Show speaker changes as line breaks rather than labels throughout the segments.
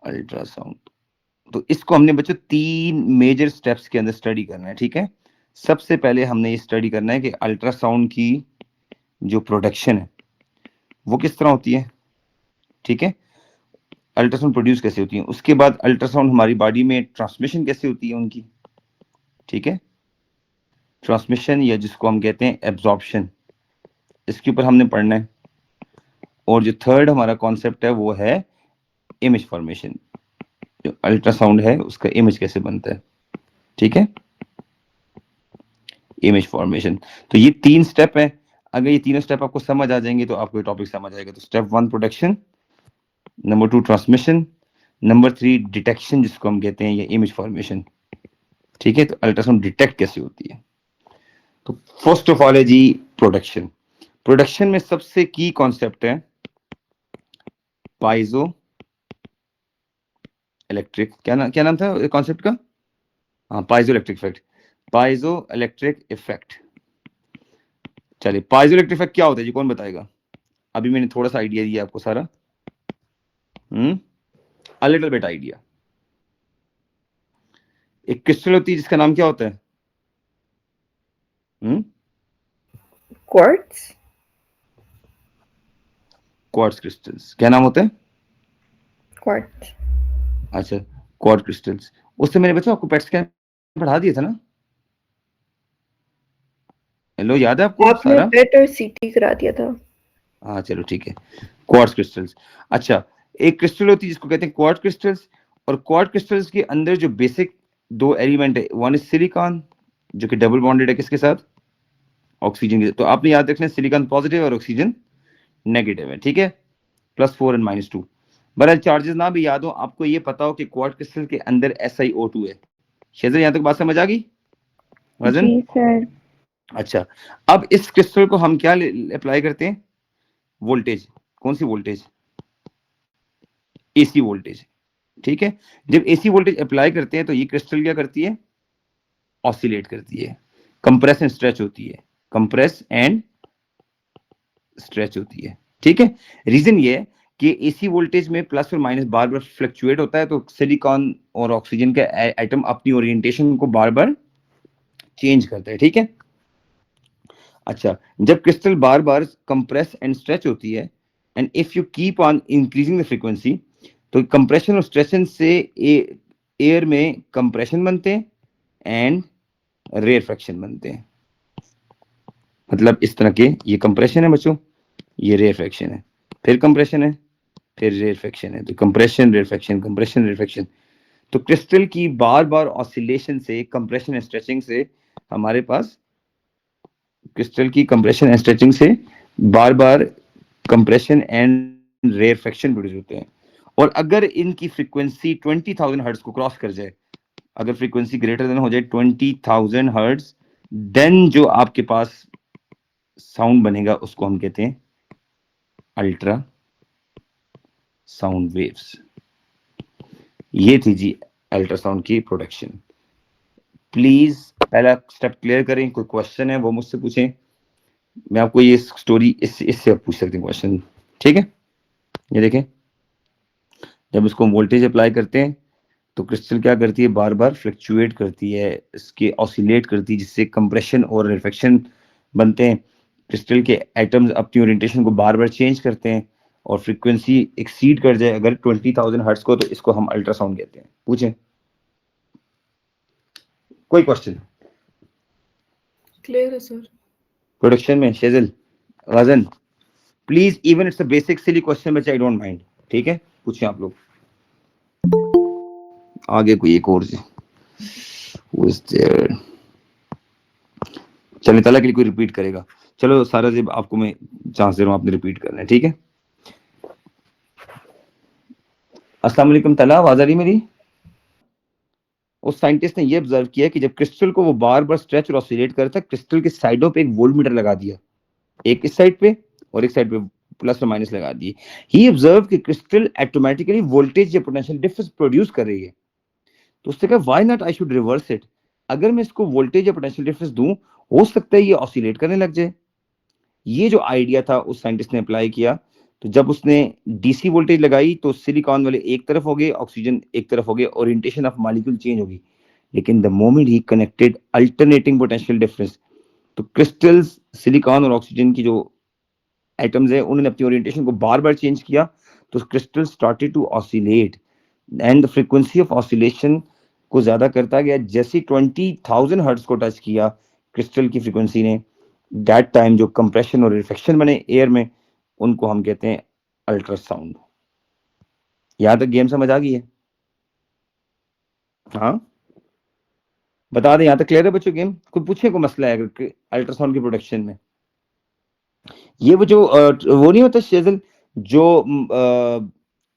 Ultrasound. तो इसको हमने बच्चों 3 मेजर स्टेप्स के अंदर स्टडी करना है, ठीक है। सबसे पहले हमने ये स्टडी करना है कि अल्ट्रासाउंड की जो प्रोडक्शन है वो किस तरह होती है, ठीक है। अल्ट्रासाउंड प्रोड्यूस कैसे होती है, उसके बाद अल्ट्रासाउंड हमारी बॉडी में ट्रांसमिशन कैसे होती है उनकी, ठीक है। ट्रांसमिशन या जिसको हम कहते हैं एब्जॉर्प्शन, इसके ऊपर हमने पढ़ना है। और जो थर्ड हमारा कॉन्सेप्ट है वो है इमेज फॉर्मेशन, जो अल्ट्रासाउंड है उसका इमेज कैसे बनता है, ठीक है, इमेज फॉर्मेशन। तो ये 3 स्टेप है। अगर ये तीनों स्टेप आपको समझ आ जाएंगे तो आपको ये टॉपिक समझ आएगा। तो step 1 production, number 2 transmission, number 3 detection जिसको हम कहते हैं या इमेज फॉर्मेशन, ठीक है। तो अल्ट्रासाउंड डिटेक्ट कैसे होती है। तो फर्स्ट ऑफ ऑल है जी प्रोडक्शन। प्रोडक्शन में सबसे की कॉन्सेप्ट है पाइजो इलेक्ट्रिक, क्या नाम था कॉन्सेप्ट का, हाँ पाइजो इलेक्ट्रिक इफेक्ट, पाइजो इलेक्ट्रिक इफेक्ट। चलिए पाइजो इलेक्ट्रिक इफेक्ट क्या होता है जी, कौन बताएगा। अभी मैंने थोड़ा सा आइडिया दिया आपको सारा, अ लिटिल बिट आइडिया। एक क्रिस्टल होती है जिसका नाम क्या होता है,
क्वार्ट्ज।
क्वार्ट्ज क्रिस्टल्स, क्या नाम होता है,
क्वार्ट्ज।
अच्छा क्वार्ट्ज क्रिस्टल्स। उससे मैंने बच्चों आपको पेट स्कैन पढ़ा दिया था ना, हेलो याद है आपको
आपने
सारा,
पेट और सीटी करा दिया था।
हाँ चलो ठीक है। क्वार्ट्ज क्रिस्टल्स, अच्छा एक क्रिस्टल होती है जिसको कहते हैं क्वार्ट्ज क्रिस्टल्स। और क्वार्ट्ज क्रिस्टल्स के अंदर जो बेसिक 2 एलिमेंट है, वन इज सिलिकॉन जो कि डबल बॉन्डेड है किसके साथ, ऑक्सीजन के। तो आपने याद रखना है सिलिकॉन पॉजिटिव और ऑक्सीजन नेगेटिव है, ठीक है, +4 और -2। बहरहाल चार्जेस ना भी याद हो, आपको ये पता हो कि क्वार्ट्ज क्रिस्टल के अंदर SiO2 है। शेजर यहाँ तक बात समझ आ गई वजन,
जी सर।
अच्छा। अब इस क्रिस्टल को हम क्या अप्लाई करते हैं, वोल्टेज, कौन सी वोल्टेज, AC वोल्टेज, ठीक है। जब AC वोल्टेज अप्लाई करते हैं तो ये क्रिस्टल क्या करती है, ऑसिलेट करती है, कंप्रेस एंड स्ट्रेच होती है, कंप्रेस एंड स्ट्रेच होती है, ठीक है। रीजन ये है कि AC वोल्टेज में प्लस और माइनस बार बार फ्लक्चुएट होता है, तो सिलिकॉन और ऑक्सीजन का एटम अपनी ओरिएंटेशन को बार बार चेंज करता है, ठीक है। अच्छा जब crystal bar bar compress and stretch होती है, and if you keep on increasing the frequency, तो कंप्रेशन और स्ट्रेचन से एयर में कंप्रेशन बनते हैं एंड रेयरफेक्शन बनते हैं। मतलब इस तरह के, ये कंप्रेशन है बच्चों, ये रेयरफेक्शन है, फिर कंप्रेशन है, फिर रेयरफेक्शन है। तो कंप्रेशन रेयरफेक्शन, कंप्रेशन रेयरफेक्शन। तो क्रिस्टल की बार बार ऑसिलेशन से, कंप्रेशन एंड स्ट्रेचिंग से हमारे पास, क्रिस्टल की कंप्रेशन एंड स्ट्रेचिंग से बार बार कंप्रेशन एंड रेयरफेक्शन प्रोड्यूस होते हैं। और अगर इनकी फ्रीक्वेंसी 20,000 हर्ट्ज को क्रॉस कर जाए, अगर फ्रीक्वेंसी ग्रेटर देन हो जाए 20,000 हर्ट्ज, देन जो आपके पास साउंड बनेगा उसको हम कहते हैं अल्ट्रा साउंड वेव्स। ये थी जी अल्ट्रासाउंड की प्रोडक्शन। प्लीज पहला स्टेप क्लियर करें, कोई क्वेश्चन है वो मुझसे पूछें, मैं आपको ये स्टोरी इससे पूछ सकते हैं क्वेश्चन, ठीक है। ये देखें, जब इसको वोल्टेज अप्लाई करते हैं तो क्रिस्टल क्या करती है, बार बार फ्लक्चुएट करती है, इसके ऑसिलेट करती है, जिससे कंप्रेशन और रिफ्लेक्शन बनते हैं। क्रिस्टल के एटम्स अपनी ओरिएंटेशन को बार बार चेंज करते हैं, और फ्रीक्वेंसी एक्सीड कर जाए अगर 20,000 हर्ट्ज को, तो इसको हम अल्ट्रासाउंड कहते हैं। पूछें कोई क्वेश्चन।
क्लियर है सर।
प्रोडक्शन में शेजल, वजन, please even it's a basic silly question बच्चा, आई डोंट माइंड, ठीक है, पूछें आप लोग। आगे कोई एक और चलने ताला के लिए कोई रिपीट करेगा, चलो सारा जब आपको मैं चांस दे रहा हूँ, आपने रिपीट करना है, ठीक है। अस्सलाम वालेकुम तला, आवाज आ रही मेरी। उस साइंटिस्ट ने ये ऑब्जर्व किया कि जब क्रिस्टल को वो बार बार स्ट्रेच और ऑसिलेट करता है, क्रिस्टल के साइडों पे एक वोल्टमीटर लगा दिया, एक इस साइड पे और एक साइड पे प्लस और माइनस लगा दिए। ही ऑब्जर्व कि क्रिस्टल ऑटोमेटिकली वोल्टेज या पोटेंशियल डिफरेंस प्रोड्यूस कर रही है। तो उसने कहा why not I should reverse it, अगर मैं इसको वोल्टेज या पोटेंशियल डिफरेंस दूं, हो सकता है ये ऑसिलेट करने लग जाए। ये जो आइडिया था उस साइंटिस्ट ने अप्लाई किया, तो जब उसने डीसी वोल्टेज लगाई तो सिलिकॉन वाले एक तरफ हो गए, ऑक्सीजन एक तरफ हो गए, ओरिएंटेशन ऑफ मॉलिक्यूल चेंज होगी। लेकिन the moment he connected alternating potential difference, तो क्रिस्टल्स सिलिकॉन और ऑक्सीजन की जो एटम्स है उन्होंने अपनी ओरिएंटेशन को बार बार चेंज किया, तो crystal started to oscillate and the frequency of oscillation को ज्यादा करता गया। जैसे 20,000 हर्ट्ज को टच किया क्रिस्टल की फ्रीक्वेंसी ने, दैट टाइम जो कंप्रेशन और रिफ्लेक्शन बने एयर में, उनको हम कहते हैं अल्ट्रासाउंड। यहां तक गेम समझ आ गई है? हाँ बता दें, यहां तक क्लियर है बच्चों गेम? कोई पूछे को मसला है अल्ट्रासाउंड की प्रोडक्शन में? ये वो जो वो नहीं होता शेजल, जो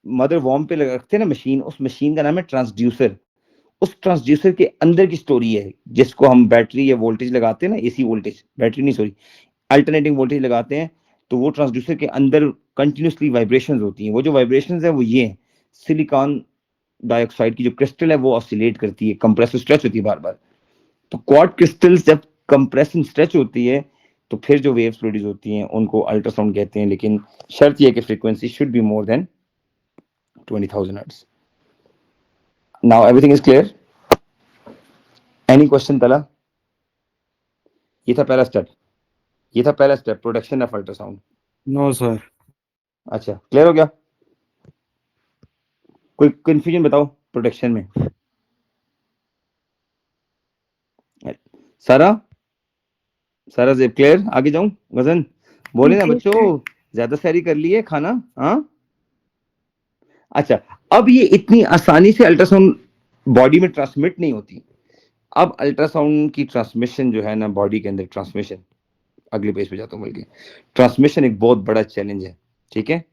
मदर वॉर्म पे रखते हैं ना मशीन, उस मशीन का नाम है ट्रांसड्यूसर। उस ट्रांसड्यूसर के अंदर की स्टोरी है, जिसको हम बैटरी या वोल्टेज लगाते हैं ना, एसी वोल्टेज, बैटरी नहीं सॉरी, अल्टरनेटिंग वोल्टेज लगाते हैं, तो वो ट्रांसड्यूसर के अंदर कंटिन्यूसली वाइब्रेशंस होती हैं। वो जो वाइब्रेशंस है वो ये है, सिलिकॉन डाइऑक्साइड की जो क्रिस्टल है वो ऑसिलेट करती है, कंप्रेस स्ट्रेच होती है बार बार। तो क्वार्ट क्रिस्टल्स जब कंप्रेशन स्ट्रेच होती है तो फिर जो वेव्स प्रोड्यूस होती हैं उनको अल्ट्रासाउंड कहते हैं, लेकिन शर्त यह है कि frequency should be more than 20,000 hertz. Now everything is clear? Any question तला? ये था पहला स्टेप, ये था पहला step, production of ultrasound.
No sir.
अच्छा क्लियर हो गया? कोई कंफ्यूजन बताओ प्रोडक्शन में? सारा सारा जेब क्लियर? आगे जाऊं गजन? बोले ना
जी
बच्चों,
सर।
ज्यादा सैरी कर लिए खाना? हाँ अच्छा, अब ये इतनी आसानी से अल्ट्रासाउंड बॉडी में ट्रांसमिट नहीं होती। अब अल्ट्रासाउंड की ट्रांसमिशन जो है ना बॉडी के अंदर, ट्रांसमिशन, अगले पेज पे जाता हूँ बल्कि, ट्रांसमिशन एक बहुत बड़ा चैलेंज है, ठीक है?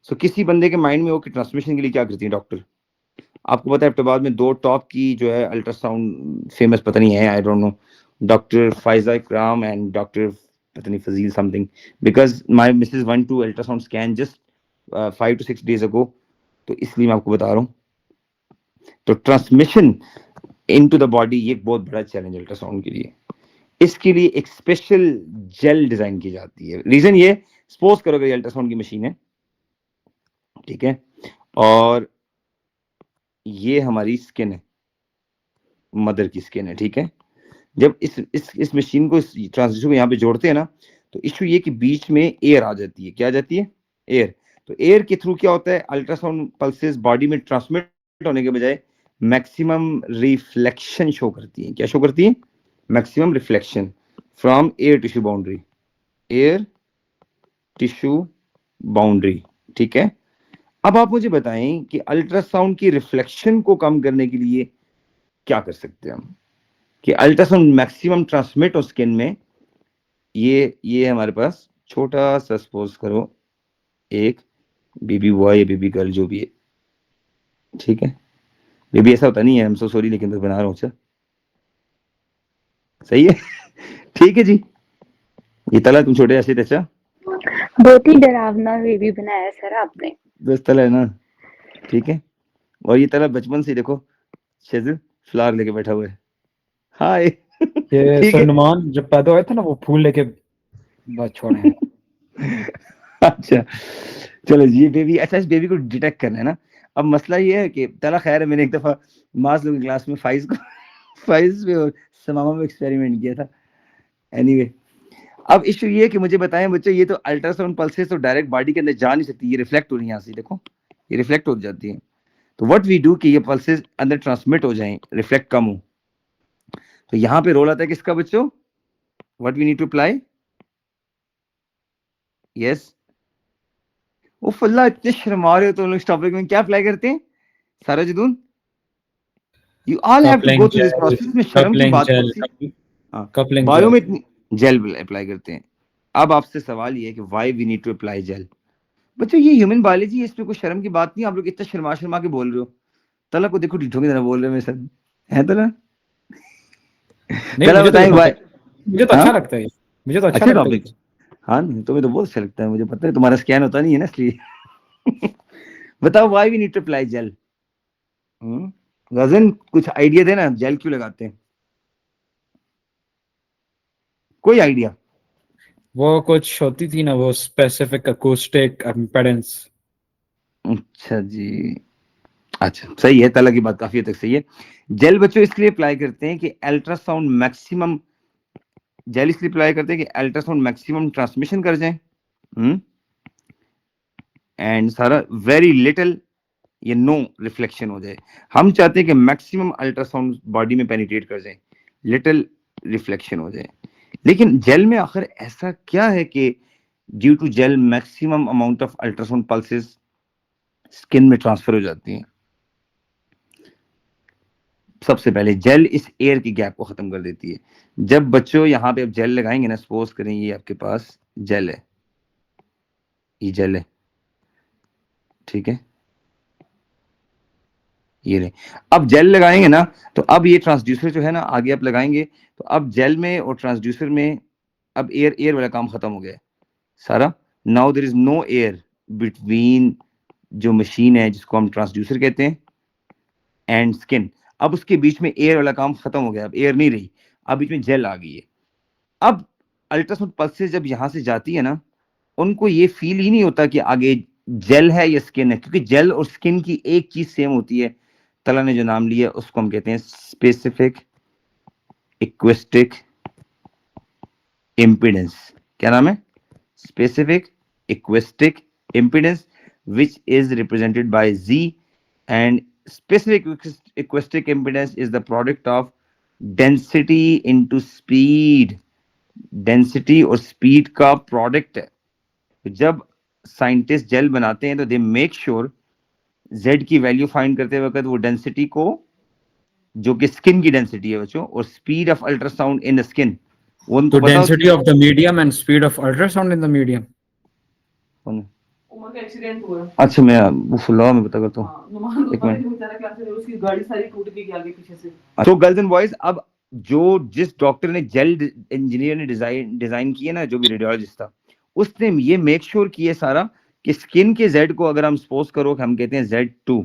सो किसी बंदे के माइंड में हो कि ट्रांसमिशन के लिए क्या करती है डॉक्टर? आपको पता है इब्टाबाद में दो टॉप की जो है अल्ट्रासाउंड फेमस, पता नहीं है, I don't know, doctor Pfizer Ikram and doctor पता नहीं Fazil something, because my Mrs one two ultrasound scan just 5 to 6 days ago, तो इसलिए मैं आपको बता रहा हूँ। तो ट्रांसमिशन इनटू द बॉडी ये एक बहुत बड़ा चैलेंज है अल्ट्रासाउंड के लिए। इसके लिए एक स्पेशल जेल डिजाइन की जाती है। रीजन ये, सपोज करो अगर अल्ट्रासाउंड की मशीन है, ठीक है, और ये हमारी स्किन है, मदर की स्किन है, ठीक है। जब इस मशीन को, इस ट्रांसड्यूसर को यहाँ पे जोड़ते हैं ना, तो इशू ये कि बीच में एयर आ जाती है। क्या आ जाती है? एयर। तो एयर के थ्रू क्या होता है, अल्ट्रासाउंड पल्सेस बॉडी में ट्रांसमिट होने के बजाय मैक्सिमम रिफ्लेक्शन शो करती है। क्या शो करती है? Maximum reflection from air tissue boundary, air tissue boundary, ठीक है। अब आप मुझे बताएं कि अल्ट्रासाउंड की रिफ्लेक्शन को कम करने के लिए क्या कर सकते हैं हम, कि अल्ट्रासाउंड मैक्सिमम ट्रांसमिट हो स्किन में। ये हमारे पास छोटा सा, सपोज करो एक बेबी बॉय या बेबी गर्ल जो भी है, ठीक है, बेबी ऐसा होता नहीं है, हम सो सॉरी, लेकिन तो बना रहा हूँ। अच्छा सही है ठीक है जी। ये तला तुम छोटे ऐसे थे? अच्छा
बहुत ही डरावना बेबी बनाया सर आपने।
बस तला है ना, ठीक है। और ये तला बचपन से देखो शेजल फ्लावर लेके बैठा हुआ है, हाय
ये
ठीक है
सलमान जब पैदा हुआ था ना, वो फूल लेके बस छोड़े हैं।
अच्छा चलो ये बेबी, अच्छा इस बेबी को डिटेक्ट करना है ना। अब मसला ये है कि तला खैर है, मैंने एक दफा मास लोग क्लास में फाइज को फाइज पे और समामा में एक्सपेरिमेंट किया था। एनीवे अब इशू ये है कि मुझे बताएं बच्चों, ये तो अल्ट्रासाउंड पल्सेस तो डायरेक्ट बॉडी के अंदर जा नहीं सकती, ये रिफ्लेक्ट हो रही है यहाँ से, देखो ये रिफ्लेक्ट हो जाती है। तो व्हाट वी डू कि ये पल्सेस अंदर ट्रांसमिट हो जाएं, रिफ्लेक्ट कम हो। तो यहाँ पे रोल आता है किसका बच्चों? What we need to apply? Yes, वो फल्ला इतने शर्मा रहे हो तुम लोग इस टॉपिक में, क्या अप्लाई करते हैं सारा जदून? You all have to go through this process में, शर्म की बात कौन सी? हाँ
कपलिंग
बायो में इतनी जेल अप्लाई करते हैं। अब आपसे सवाल ये है कि why we need to apply gel? बच्चों ये ह्यूमन बायोलॉजी है, इसमें कोई शर्म की बात नहीं। आप लोग इतना शर्मा शर्मा के बोल रहे हो। तला को देखो ढिठों की तरह बोल रहे हो मेरे साथ, है तला?
नहीं,
तला
मुझे तो
बताएं
ये
व्हाई?
मुझे तो
हाँ
अच्छा लगता है, मुझे तो अच्छा
अच्छा
लगता है
टॉपिक, हाँ तुम्हें तो बहुत अच्छा लगता है, मुझे पता है, तुम्हारा स्कैन होता नहीं है ना इसलिए बताओ why we need to apply gel? गजन कुछ आइडिया देना, जेल क्यों लगाते हैं? कोई आइडिया?
वो कुछ होती थी ना, वो स्पेसिफिक अकूस्टिक इम्पेडेंस।
अच्छा जी, अच्छा सही है, तला की बात काफी हद तक सही है। जेल बच्चों इसलिए अप्लाई करते हैं कि अल्ट्रासाउंड मैक्सिमम, जेल इसलिए अप्लाई करते हैं कि अल्ट्रासाउंड मैक्सिमम ट्रांसमिशन कर जाए, एंड सारा वेरी लिटिल या नो रिफ्लेक्शन हो जाए। हम चाहते हैं कि मैक्सिमम अल्ट्रासाउंड बॉडी में पेनिट्रेट कर जाए, लिटिल रिफ्लेक्शन हो जाए। लेकिन जेल में आखिर ऐसा क्या है कि due to gel maximum amount of ultrasound pulses skin में ट्रांसफर हो जाती हैं? सबसे पहले जेल इस एयर की गैप को खत्म कर देती है। जब बच्चों यहाँ पे आप जेल लगाएंगे ना, सपोज करें ये आपके पास जेल है, ये जेल है, ठीक है, ये रहे। अब जेल लगाएंगे ना, तो अब ये ट्रांसड्यूसर जो है ना आगे आप लगाएंगे, तो अब जेल में और ट्रांसड्यूसर में अब एयर वाला काम खत्म हो गया है सारा। Now there is no air between जो मशीन है जिसको हम ट्रांसड्यूसर कहते हैं एंड स्किन। अब उसके बीच में एयर वाला काम खत्म हो गया, अब एयर नहीं रही, अब बीच में जेल आ गई है। अब अल्ट्रासाउंड पल्सेस जब यहां से जाती है ना, उनको ये फील ही नहीं होता कि आगे जेल है या स्किन है, क्योंकि जेल और स्किन की एक चीज सेम होती है। तला ने जो नाम लिया उसको हम कहते हैं स्पेसिफिक इक्वेस्टिक इम्पीडेंस। क्या नाम है? Specific acoustic impedance, which is represented by Z, and specific acoustic impedance is the product of density into speed। Density और स्पीड का प्रोडक्ट है। तो जब साइंटिस्ट जेल बनाते हैं तो दे मेक श्योर जेड की वैल्यू फाइंड करते वक्त वो डेंसिटी को, जो कि स्किन की डेंसिटी है बच्चों, और speed of ultrasound in the skin, वो उनको
तो
पता
density of the medium and speed of ultrasound in the medium.
Umar का एक्सीडेंट हुआ।
अच्छा मैं वो फुल्ला में पता करता हूँ।
हाँ, नुमान
एक मिनट।
बेचारा क्या से उसकी गाड़ी सारी टूट गई आगे पीछे से।
तो गर्ल्स एंड बॉयज, अब जो जिस डॉक्टर ने जेल इंजीनियर ने डिजाइन किया ना, जो भी रेडियोलॉजिस्ट था, उसने ये मेक श्योर किया सारा कि स्किन के जेड को अगर हम सपोज करो हम कहते हैं Z2,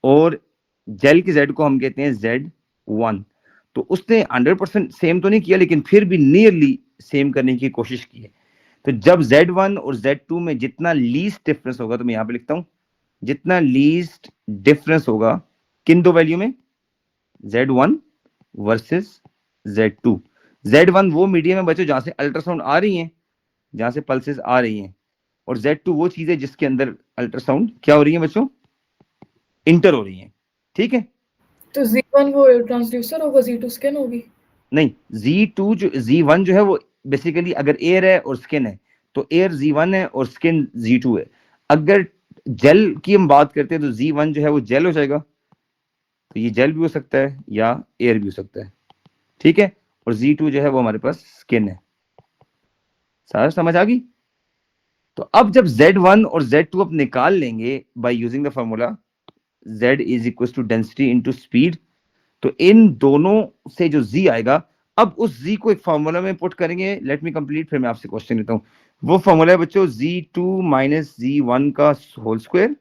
और जेल के जेड को हम कहते हैं Z1, तो उसने 100% सेम तो नहीं किया, लेकिन फिर भी नियरली सेम करने की कोशिश की है। तो जब Z1 और Z2 में जितना लीस्ट डिफरेंस होगा, तो मैं यहां पे लिखता हूं, जितना लीस्ट डिफरेंस होगा किन दो वैल्यू में, Z1 वर्सेस Z2। Z1 वो मीडियम है बच्चों जहां से अल्ट्रासाउंड आ रही है, जहां से पल्सेस आ रही हैं, और Z2 वो चीज है जिसके अंदर अल्ट्रासाउंड क्या हो रही है बच्चों, इंटर हो रही है। ठीक है,
तो Z1 वो ट्रांसड्यूसर होगा, Z2 स्किन होगी।
नहीं, Z1 जो है वो बेसिकली अगर एयर है और स्किन है तो एयर Z1 है और स्किन Z2 है। अगर जेल की हम बात करते हैं तो Z1 जो है वो जेल हो जाएगा, तो ये जेल भी हो सकता है या एयर भी हो सकता है, ठीक है, और Z2 जो है वो हमारे पास स्किन है। सारा समझ आ गई? तो अब जब Z1 और Z2 आप निकाल लेंगे by using the formula Z is equal to density into speed, तो इन दोनों से जो Z आएगा, अब उस Z को एक फॉर्मूला में पुट करेंगे। लेट मी कंप्लीट, फिर मैं आपसे क्वेश्चन लेता हूं। वो फॉर्मूला है बच्चों Z2 माइनस Z1 का होल स्क्वायर।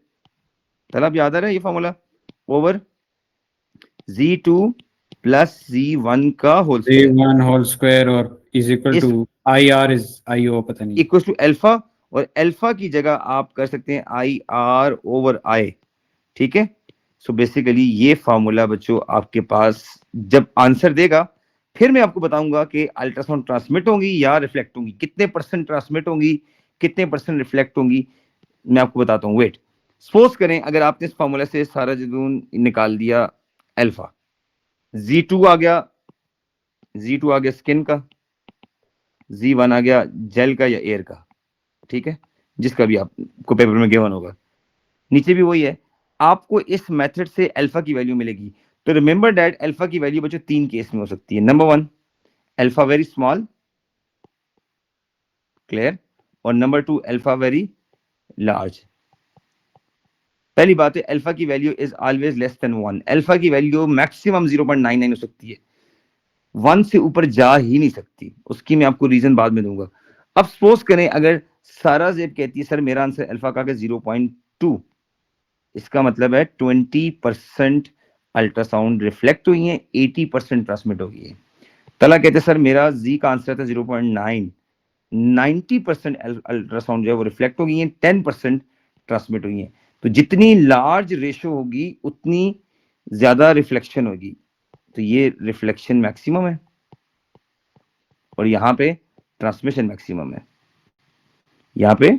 तलब याद आ रहा है ये formula? Over Z2 plus Z1 का whole square
Z1 whole square और is equal to IR is IO, पता नहीं।
इक्वल टू अल्फा, और अल्फा की जगह आप कर सकते हैं IR ओवर I। ठीक है, सो बेसिकली ये फॉर्मूला बच्चों आपके पास जब आंसर देगा, फिर मैं आपको बताऊंगा कि अल्ट्रासाउंड ट्रांसमिट होंगी या रिफ्लेक्ट होंगी, कितने परसेंट ट्रांसमिट होंगी, कितने परसेंट रिफ्लेक्ट होंगी, मैं आपको बताता हूँ। वेट, सपोज करें अगर आपने इस फॉर्मूला से सारा जदून निकाल दिया अल्फा, Z2 आ गया, Z2 आ गया स्किन का, Z1 आ गया जेल का या एयर का, ठीक है, जिसका भी आपको पेपर में गिवन होगा। नीचे भी वही है, आपको इस मेथड से अल्फा की वैल्यू मिलेगी। तो रिमेंबर दैट अल्फा की वैल्यू बच्चों तीन केस में हो सकती है। Number 1 alpha very small, clear, और नंबर 2 अल्फा वेरी लार्ज। पहली बात है अल्फा की value is always less than 1। Alpha की वैल्यू मैक्सिमम 0.99 हो सकती है, 1 से ऊपर जा ही नहीं सकती। उसकी मैं आपको रीजन बाद में दूंगा। अब सपोज करें अगर सारा जेब कहती है सर मेरा आंसर अल्फा का 0.2, इसका मतलब है 20% अल्ट्रासाउंड रिफ्लेक्ट हुई है, 80% ट्रांसमिट हो गई है। तला कहते सर मेरा जी का आंसर था 0.9, 90% अल्ट्रासाउंड जो है वो रिफ्लेक्ट हो गई है, 10% ट्रांसमिट हुई है। तो जितनी लार्ज रेशो होगी उतनी ज्यादा रिफ्लेक्शन होगी, तो ये रिफ्लेक्शन मैक्सिमम है और यहाँ पे ट्रांसमिशन मैक्सिमम है, यहाँ पे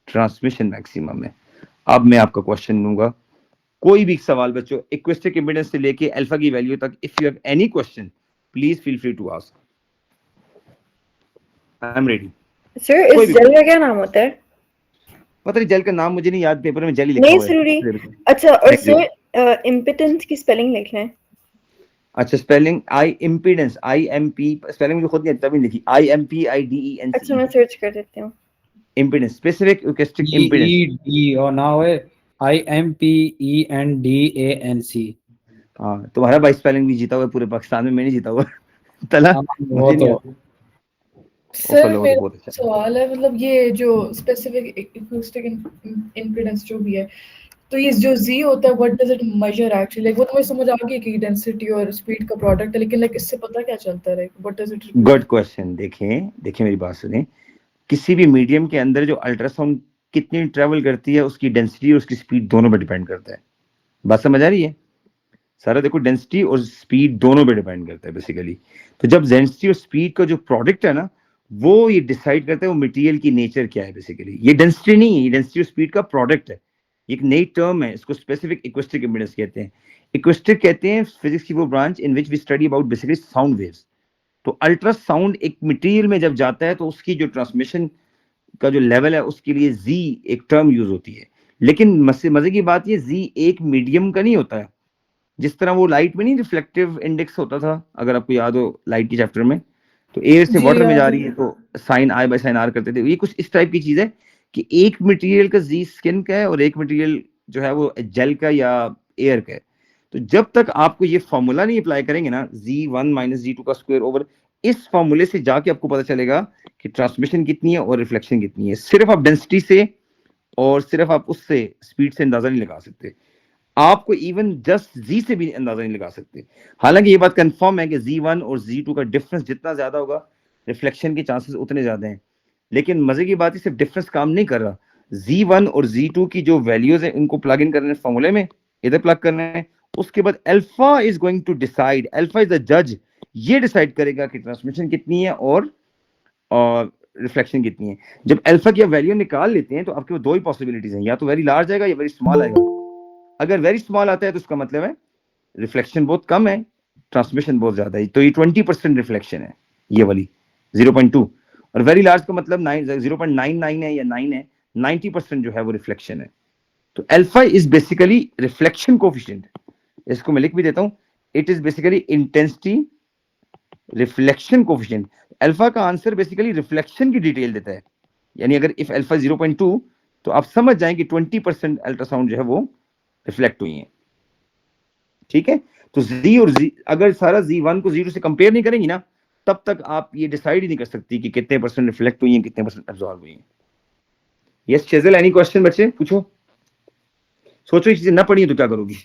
ट्रांसमिशन मैक्सिमम है। अब मैं आपका क्वेश्चन लूंगा, कोई भी सवाल बच्चों एक्विस्टिक इम्पीडेंस से लेके अल्फा की वैल्यू तक, if you have any question please feel free to ask, I am ready.
Sir
कोई
इस
भी
जेल का क्या नाम होता है?
पता नहीं, जेल का नाम मुझे नहीं याद, पेपर में जेल ही लिखा
नहीं
हुआ
जरूरी।
है।
अच्छा और
Next day.
सर इम्पिटेंस की स्पेलिंग लिख लें।
अच्छा spelling I impedance, I am P, spelling मुझे खुद नहीं आता, तभी लिखी IMPIDENCE,
अच्छा मैं सर्च कर देती हूँ।
Impedance, specific acoustic impedance.
EED और ना होए IMPENDANC।
हाँ तुम्हारा भाई स्पेलिंग भी जीता हुआ है पूरे पाकिस्तान में, मैं नहीं जीता हुआ तला
वो
मुझे नहीं
तो
आता।
सर
फॉलो तो
मेरा
बहुत अच्छा।
सवाल है, मतलब ये जो स्पेसिफिक एक्यूस्टिक इम्पीडेंस जो भी है, तो ये जो Z होता है, what does it measure actually? Like वो तो मुझे समझ आ गई कि डेंसिटी और स्पीड का प्रोडक्ट है, लेकिन लाइक इससे पता क्या चलता है, what does it?
Good question. देखें देखें मेरी बात सुने, किसी भी मीडियम के अंदर जो अल्ट्रासाउंड कितनी ट्रेवल करती है उसकी डेंसिटी और उसकी स्पीड दोनों पे डिपेंड करता है। बात समझ आ रही है? सारा देखो डेंसिटी और स्पीड दोनों पे डिपेंड करता है बेसिकली। तो जब डेंसिटी और स्पीड का जो प्रोडक्ट है ना, वो ये डिसाइड करता है वो मटेरियल की नेचर क्या है बेसिकली। ये डेंसिटी नहीं है, ये डेंसिटी और स्पीड का प्रोडक्ट है। एक नई टर्म है, इसको स्पेसिफिक एक्विस्टिक इम्पीडेंस कहते हैं। एक्विस्टिक कहते हैं फिजिक्स की वो branch in which we study about basically sound waves. तो अल्ट्रासाउंड एक मटेरियल में जब जाता है तो उसकी जो ट्रांसमिशन का जो लेवल है उसके लिए जी एक टर्म यूज होती है। लेकिन मजे की बात ये जी एक मीडियम का नहीं होता है, जिस तरह वो लाइट में नहीं रिफ्लेक्टिव इंडेक्स होता था, अगर आपको याद हो लाइट के चैप्टर में, तो एयर से
जी,
वाटर में
याद
जा
है।
रही है तो sine I by sine R करते थे। ये कुछ इस टाइप की चीज है कि एक मटेरियल का जी स्किन का है और एक मटेरियल जो है वो जेल का या एयर का है। तो जब तक आपको ये फॉर्मूला नहीं अप्लाई करेंगे ना, Z1 माइनस Z2 का स्क्वायर ओवर, इस फॉर्मूले से जाके आपको पता चलेगा कि ट्रांसमिशन कितनी है और रिफ्लेक्शन कितनी है। सिर्फ आप डेंसिटी से और सिर्फ आप उससे स्पीड से अंदाजा नहीं लगा सकते, आपको इवन जस्ट जी से भी अंदाजा नहीं लगा सकते। हालांकि ये बात कंफर्म है कि Z1 और Z2 का डिफरेंस जितना ज्यादा होगा रिफ्लेक्शन के चांसेस उतने ज्यादा हैं। लेकिन मजे की बात है सिर्फ डिफरेंस काम नहीं कर रहा, Z1 और Z2 की जो वैल्यूज है उनको प्लग इन करने फॉर्मूले में, इधर प्लग करना है। उसके बाद alpha is going to decide, alpha is the जज, ये डिसाइड करेगा कि ट्रांसमिशन कितनी है और रिफ्लेक्शन कितनी है। जब अल्फा की वैल्यू निकाल लेते हैं तो आपके पास दो ही पॉसिबिलिटीज हैं, या तो वेरी लार्ज आएगा या वेरी स्मॉल आएगा। अगर वेरी स्मॉल आता है तो उसका मतलब है रिफ्लेक्शन बहुत कम है, ट्रांसमिशन बहुत ज्यादा है, तो ये 20% रिफ्लेक्शन है ये वाली 0.2। और वेरी लार्ज का मतलब 0.99 है या 9 है, 90% जो है वो रिफ्लेक्शन है। तो alpha is basically reflection coefficient, इसको मैं लिख भी देता हूं, it is basically intensity reflection coefficient. Alpha का आंसर बेसिकली रिफ्लेक्शन की डिटेल देता है, यानी अगर इफ अल्फा 0.2 तो आप समझ जाएं कि 20% अल्ट्रासाउंड जो है वो रिफ्लेक्ट हुई है। ठीक है, तो Z और Z अगर सारा Z1 को 0 से कंपेयर नहीं करेंगी ना, तब तक आप ये डिसाइड ही नहीं कर सकती कि कितने परसेंट रिफ्लेक्ट हुई है, कितने परसेंट एब्जॉर्ब हुई है। यस चेजल, एनी क्वेश्चन बच्चे पूछो। सोचो ये चीजें ना पढ़ी तो क्या करोगी?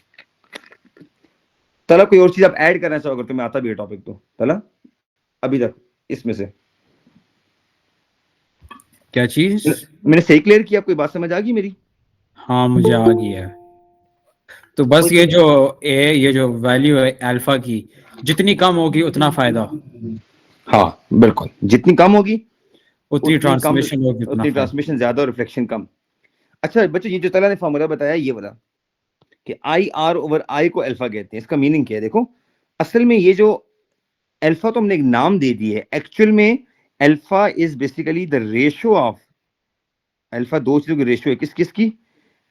तला कोई और चीज आप ऐड करना चाहो अगर तुम्हें आता भी है टॉपिक तो तला, अभी तक इसमें से
क्या चीज?
मैंने सही क्लियर किया, कोई बात समझ आ गई मेरी?
हाँ मुझे आ गई है। तो बस ये जो वैल्यू है अल्फा की, जितनी कम होगी उतना फायदा,
हाँ बिल्कुल, जितनी कम होगी
उतनी
कम,
ट्रांसमिशन होगी उतना
उतनी
फायदा।
ट्रांसमिशन ज्यादा और रिफ्लेक्शन कम। अच्छा बच्चों, ये जो तला ने फॉर्मूला बताया ये वाला कि IR ओवर I को अल्फा कहते हैं, इसका मीनिंग क्या है? देखो असल में ये जो अल्फा तो हमने एक नाम दे दी है, एक्चुअल में alpha is basically the ratio of, alpha दो चीजों की रेशियो है, किस किस की?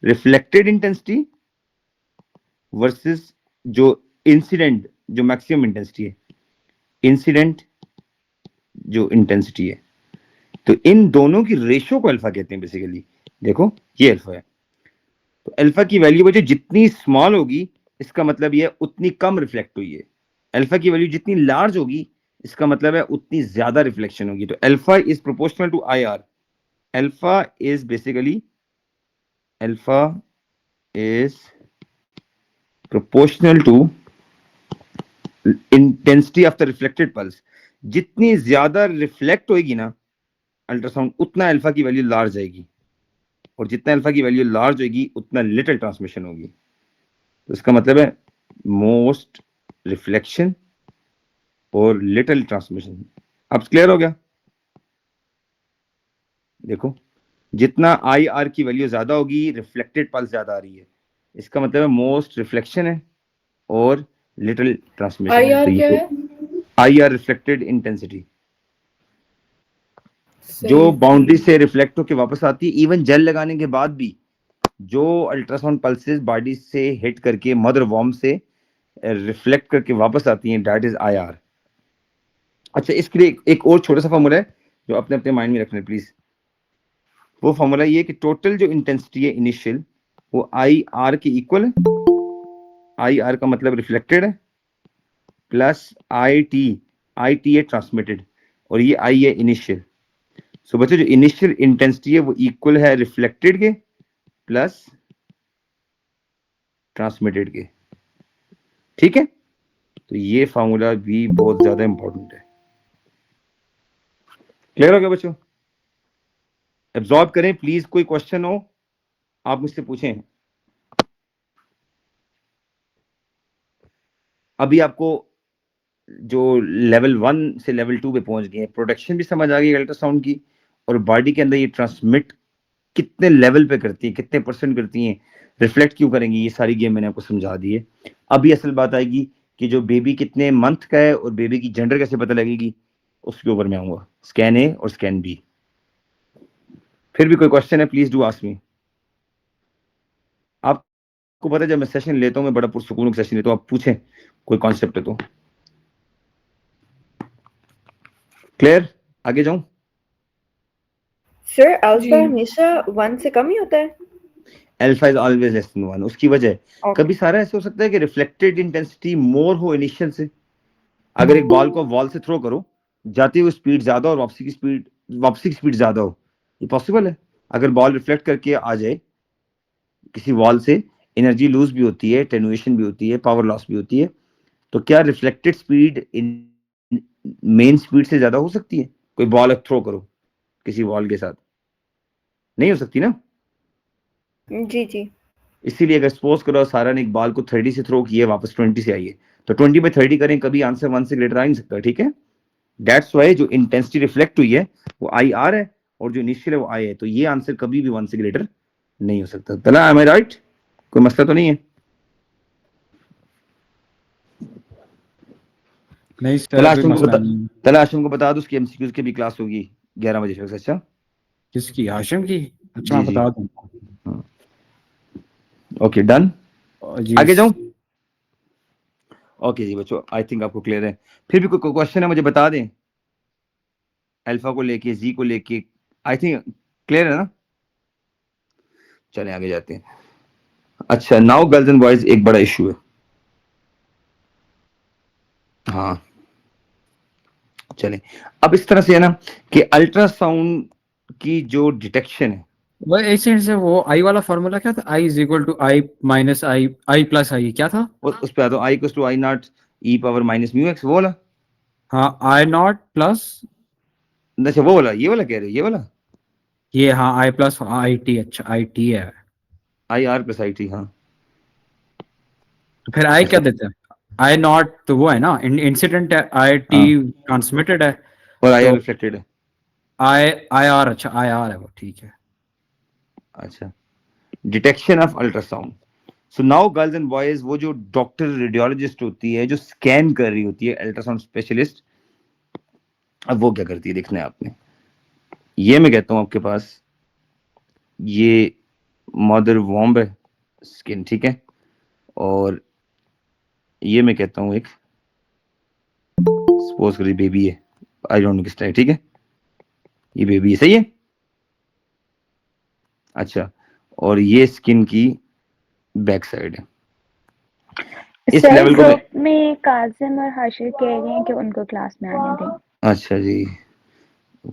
रिफ्लेक्टेड इंटेंसिटी वर्सेस जो इंसिडेंट जो मैक्सिमम इंटेंसिटी है, इंसिडेंट जो इंटेंसिटी है, तो इन दोनों की रेशियो को अल्फा कहते हैं बेसिकली। देखो ये अल्फा है, तो अल्फा की वैल्यू बच्चे जितनी स्मॉल होगी इसका मतलब ये उतनी कम रिफ्लेक्ट हुई है, अल्फा की वैल्यू जितनी लार्ज होगी इसका मतलब है उतनी ज्यादा रिफ्लेक्शन होगी। तो alpha is proportional to IR, alpha is basically, alpha is proportional to intensity of the reflected pulse. जितनी ज्यादा रिफ्लेक्ट होएगी ना अल्ट्रासाउंड उतना अल्फा की वैल्यू लार्ज आएगी, और जितना अल्फा की वैल्यू लार्ज होगी उतना लिटिल ट्रांसमिशन होगी। तो इसका मतलब है मोस्ट रिफ्लेक्शन और लिटिल ट्रांसमिशन। अब क्लियर हो गया? देखो, जितना आई आर की वैल्यू ज्यादा होगी रिफ्लेक्टेड पल्स ज्यादा आ रही है, इसका मतलब है मोस्ट रिफ्लेक्शन है और लिटिल ट्रांसमिशन है।
IR
तो
क्या
ये
है?
आई आर रिफ्लेक्टेड इंटेंसिटी,
सही
जो
है।
बाउंड्री से रिफ्लेक्ट होकर वापस आती है इवन जेल लगाने के बाद भी, जो अल्ट्रासाउंड पल्सेस बॉडी से हिट करके मदर वॉर्म से रिफ्लेक्ट करके वापस आती हैं, दैट इज आईआर। अच्छा, इसके लिए एक और छोटा सा फॉर्मूला है जो अपने अपने माइंड में रखना प्लीज। वो फॉर्मूला ये कि टोटल जो इंटेंसिटी है इनिशियल वो आई आर के इक्वल है। आई आर का मतलब रिफ्लेक्टेड है प्लस आई टी है ट्रांसमिटेड, और ये आई है इनिशियल। सो बच्चों, जो इनिशियल इंटेंसिटी है वो इक्वल है रिफ्लेक्टेड के प्लस ट्रांसमिटेड के। ठीक है, तो ये फॉर्मूला भी बहुत ज्यादा इंपॉर्टेंट है। क्लियर हो गया बच्चों? एब्जॉर्ब करें प्लीज, कोई क्वेश्चन हो आप मुझसे पूछें। अभी आपको जो लेवल 1 से लेवल 2 पे पहुंच गए हैं, प्रोटेक्शन भी समझ आ गई अल्ट्रासाउंड की, और बॉडी के अंदर ये ट्रांसमिट कितने लेवल पे करती है, कितने परसेंट करती हैं, रिफ्लेक्ट क्यों करेंगी, ये सारी गेम मैंने आपको समझा दी है। अभी असल बात आएगी कि जो बेबी कितने मंथ का है और बेबी की जेंडर कैसे पता लगेगी, उसके ऊपर मैं आऊंगा, स्कैन ए और स्कैन बी। फिर भी कोई क्वेश्चन है प्लीज डू आस्क मी। आपको पता है जब मैं सेशन लेता हूँ मैं बड़ा पुरसुकून सेशन लेता हूँ, आप पूछें कोई कॉन्सेप्ट है तो। क्लियर? आगे जाऊं?
सर
जी।
अल्फा हमेशा 1 से कम ही होता है?
Alpha is always less than 1। उसकी वजह
Okay.
कभी सारा ऐसे हो सकता है कि रिफ्लेक्टेड इंटेंसिटी मोर हो इनिशियल से। अगर एक बॉल को वॉल से थ्रो करो, जाती हुई स्पीड ज्यादा और वापसी की स्पीड ज्यादा हो, ये पॉसिबल है। अगर बॉल रिफ्लेक्ट करके आ जाए किसी वॉल से, एनर्जी लूज भी होती है, टेनुएशन भी होती है, पावर लॉस भी होती है। तो क्या रिफ्लेक्टेड स्पीड मेन स्पीड से ज्यादा हो सकती है? कोई बॉल थ्रो करो किसी वॉल के साथ, नहीं हो सकती ना।
जी जी।
इसीलिए अगर सपोज करो सारा ने एक बॉल को 30 से थ्रो किया, वापस 20 से आई है, तो 20 में 30 करें, कभी आंसर 1 से ग्रेटर आ नहीं सकता। ठीक है, दैट्स वाई जो इंटेंसिटी रिफ्लेक्ट हुई है वो आई आर है, और जो इनिशियल है वो आई है, तो ये आंसर कभी भी 1 से ग्रेटर नहीं हो सकता। तला, एम आई राइट? कोई मसला तो नहीं है?
नहीं सर, कोई मसला नहीं।
तला आशम को बता दो उसकी एमसीक्यूज की भी क्लास होगी 11 बजे से। अच्छा,
किसकी? हाशिम की? अच्छा,
जी
मैं
जी,
बता दूंगा।
Okay done.
जी
आगे जाऊं? ओके जी बच्चों, आई थिंक आपको क्लियर है। फिर भी कोई क्वेश्चन है मुझे बता दें, अल्फा को लेके, जी को लेके। आई थिंक क्लियर है ना? चलें आगे जाते हैं। अच्छा, नाउ गर्ल्स एंड बॉयज एक बड़ा इशू है। हाँ, चलें। अब इस तरह से है ना कि अल्ट्रासाउंड की जो डिटेक्शन है,
वो ऐसे से वो आई वाला फॉर्मूला क्या था? I is equal to I minus I, I plus I, क्या था?
उस पे आता हूँ, I equals to I naught e power minus mu x, वो वाला।
हाँ, आई नॉट प्लस,
अच्छा वो वाला, ये वाला कह रहे हो, ये वाला
ये हाँ आई प्लस आई टी। अच्छा, आई टी है।
I R plus I T. हाँ,
तो फिर आई
अच्छा,
क्या देते हैं? आई नॉट तो वो है ना इंसिडेंट है, आई टी
हाँ,
ट्रांसमिटेड है,
और आई आर
तो
रिफ्लेक्टेड है।
आई आई आर। अच्छा, आई आर है वो, ठीक है।
अच्छा, detection of ultrasound. So now girls and boys, वो जो डॉक्टर रेडियोलॉजिस्ट होती है जो स्कैन कर रही होती है, अल्ट्रासाउंड स्पेशलिस्ट, अब वो क्या करती है देखना है आपने। ये मैं कहता हूं आपके पास ये मदर वॉम्ब है, स्किन, ठीक है, और ये मैं कहता हूं एक सपोज करिए बेबी है, आई डोंट नो किस टाइप, ठीक है, ये बेबी है, सही है। अच्छा, और ये स्किन की बैक साइड है। इस
सर
लेवल को
ग्रुप में काजिम और हाशिर कह रहे हैं कि उनको क्लास में आने दें।
अच्छा जी,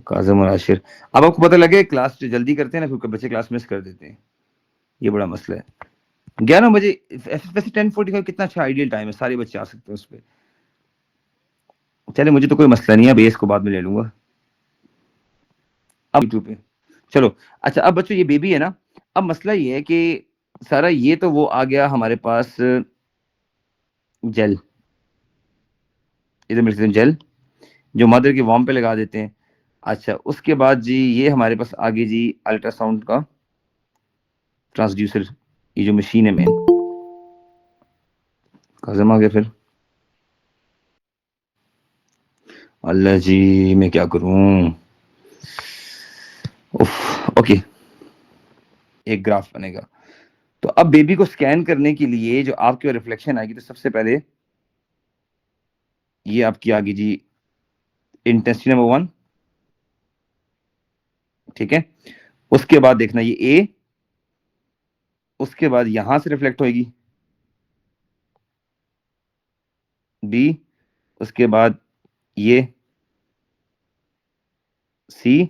काजम और आशिर, अब आपको पता लगे क्लास जल्दी करते हैं ना, फिर बच्चे क्लास मिस कर देते हैं, ये बड़ा मसला है। 11 बजे वैसे 10:45 कितना अच्छा आइडियल टाइम है, सारे बच्चे आ सकते हैं उस पर। चले, मुझे तो कोई मसला नहीं है, बेस को बाद में ले लूंगा। अब यूट्यूब पे चलो। अच्छा अब बच्चों ये बेबी है ना, अब मसला ये है कि सारा ये तो वो आ गया हमारे पास जेल, इधर मिलते जेल जो मदर के वॉर्म पे लगा देते हैं। अच्छा उसके बाद जी ये हमारे पास आगे जी अल्ट्रासाउंड का ट्रांसड्यूसर, ये जो मशीन है मेन, काजम आ गया फिर, अल्लाह जी मैं क्या करूं। ओके एक ग्राफ बनेगा। तो अब बेबी को स्कैन करने के लिए जो आपके रिफ्लेक्शन आएगी, तो सबसे पहले ये आपकी आगे जी इंटेंसिटी नंबर 1, ठीक है। उसके बाद देखना ये ए, उसके बाद यहां से रिफ्लेक्ट होगी बी, उसके बाद ये सी,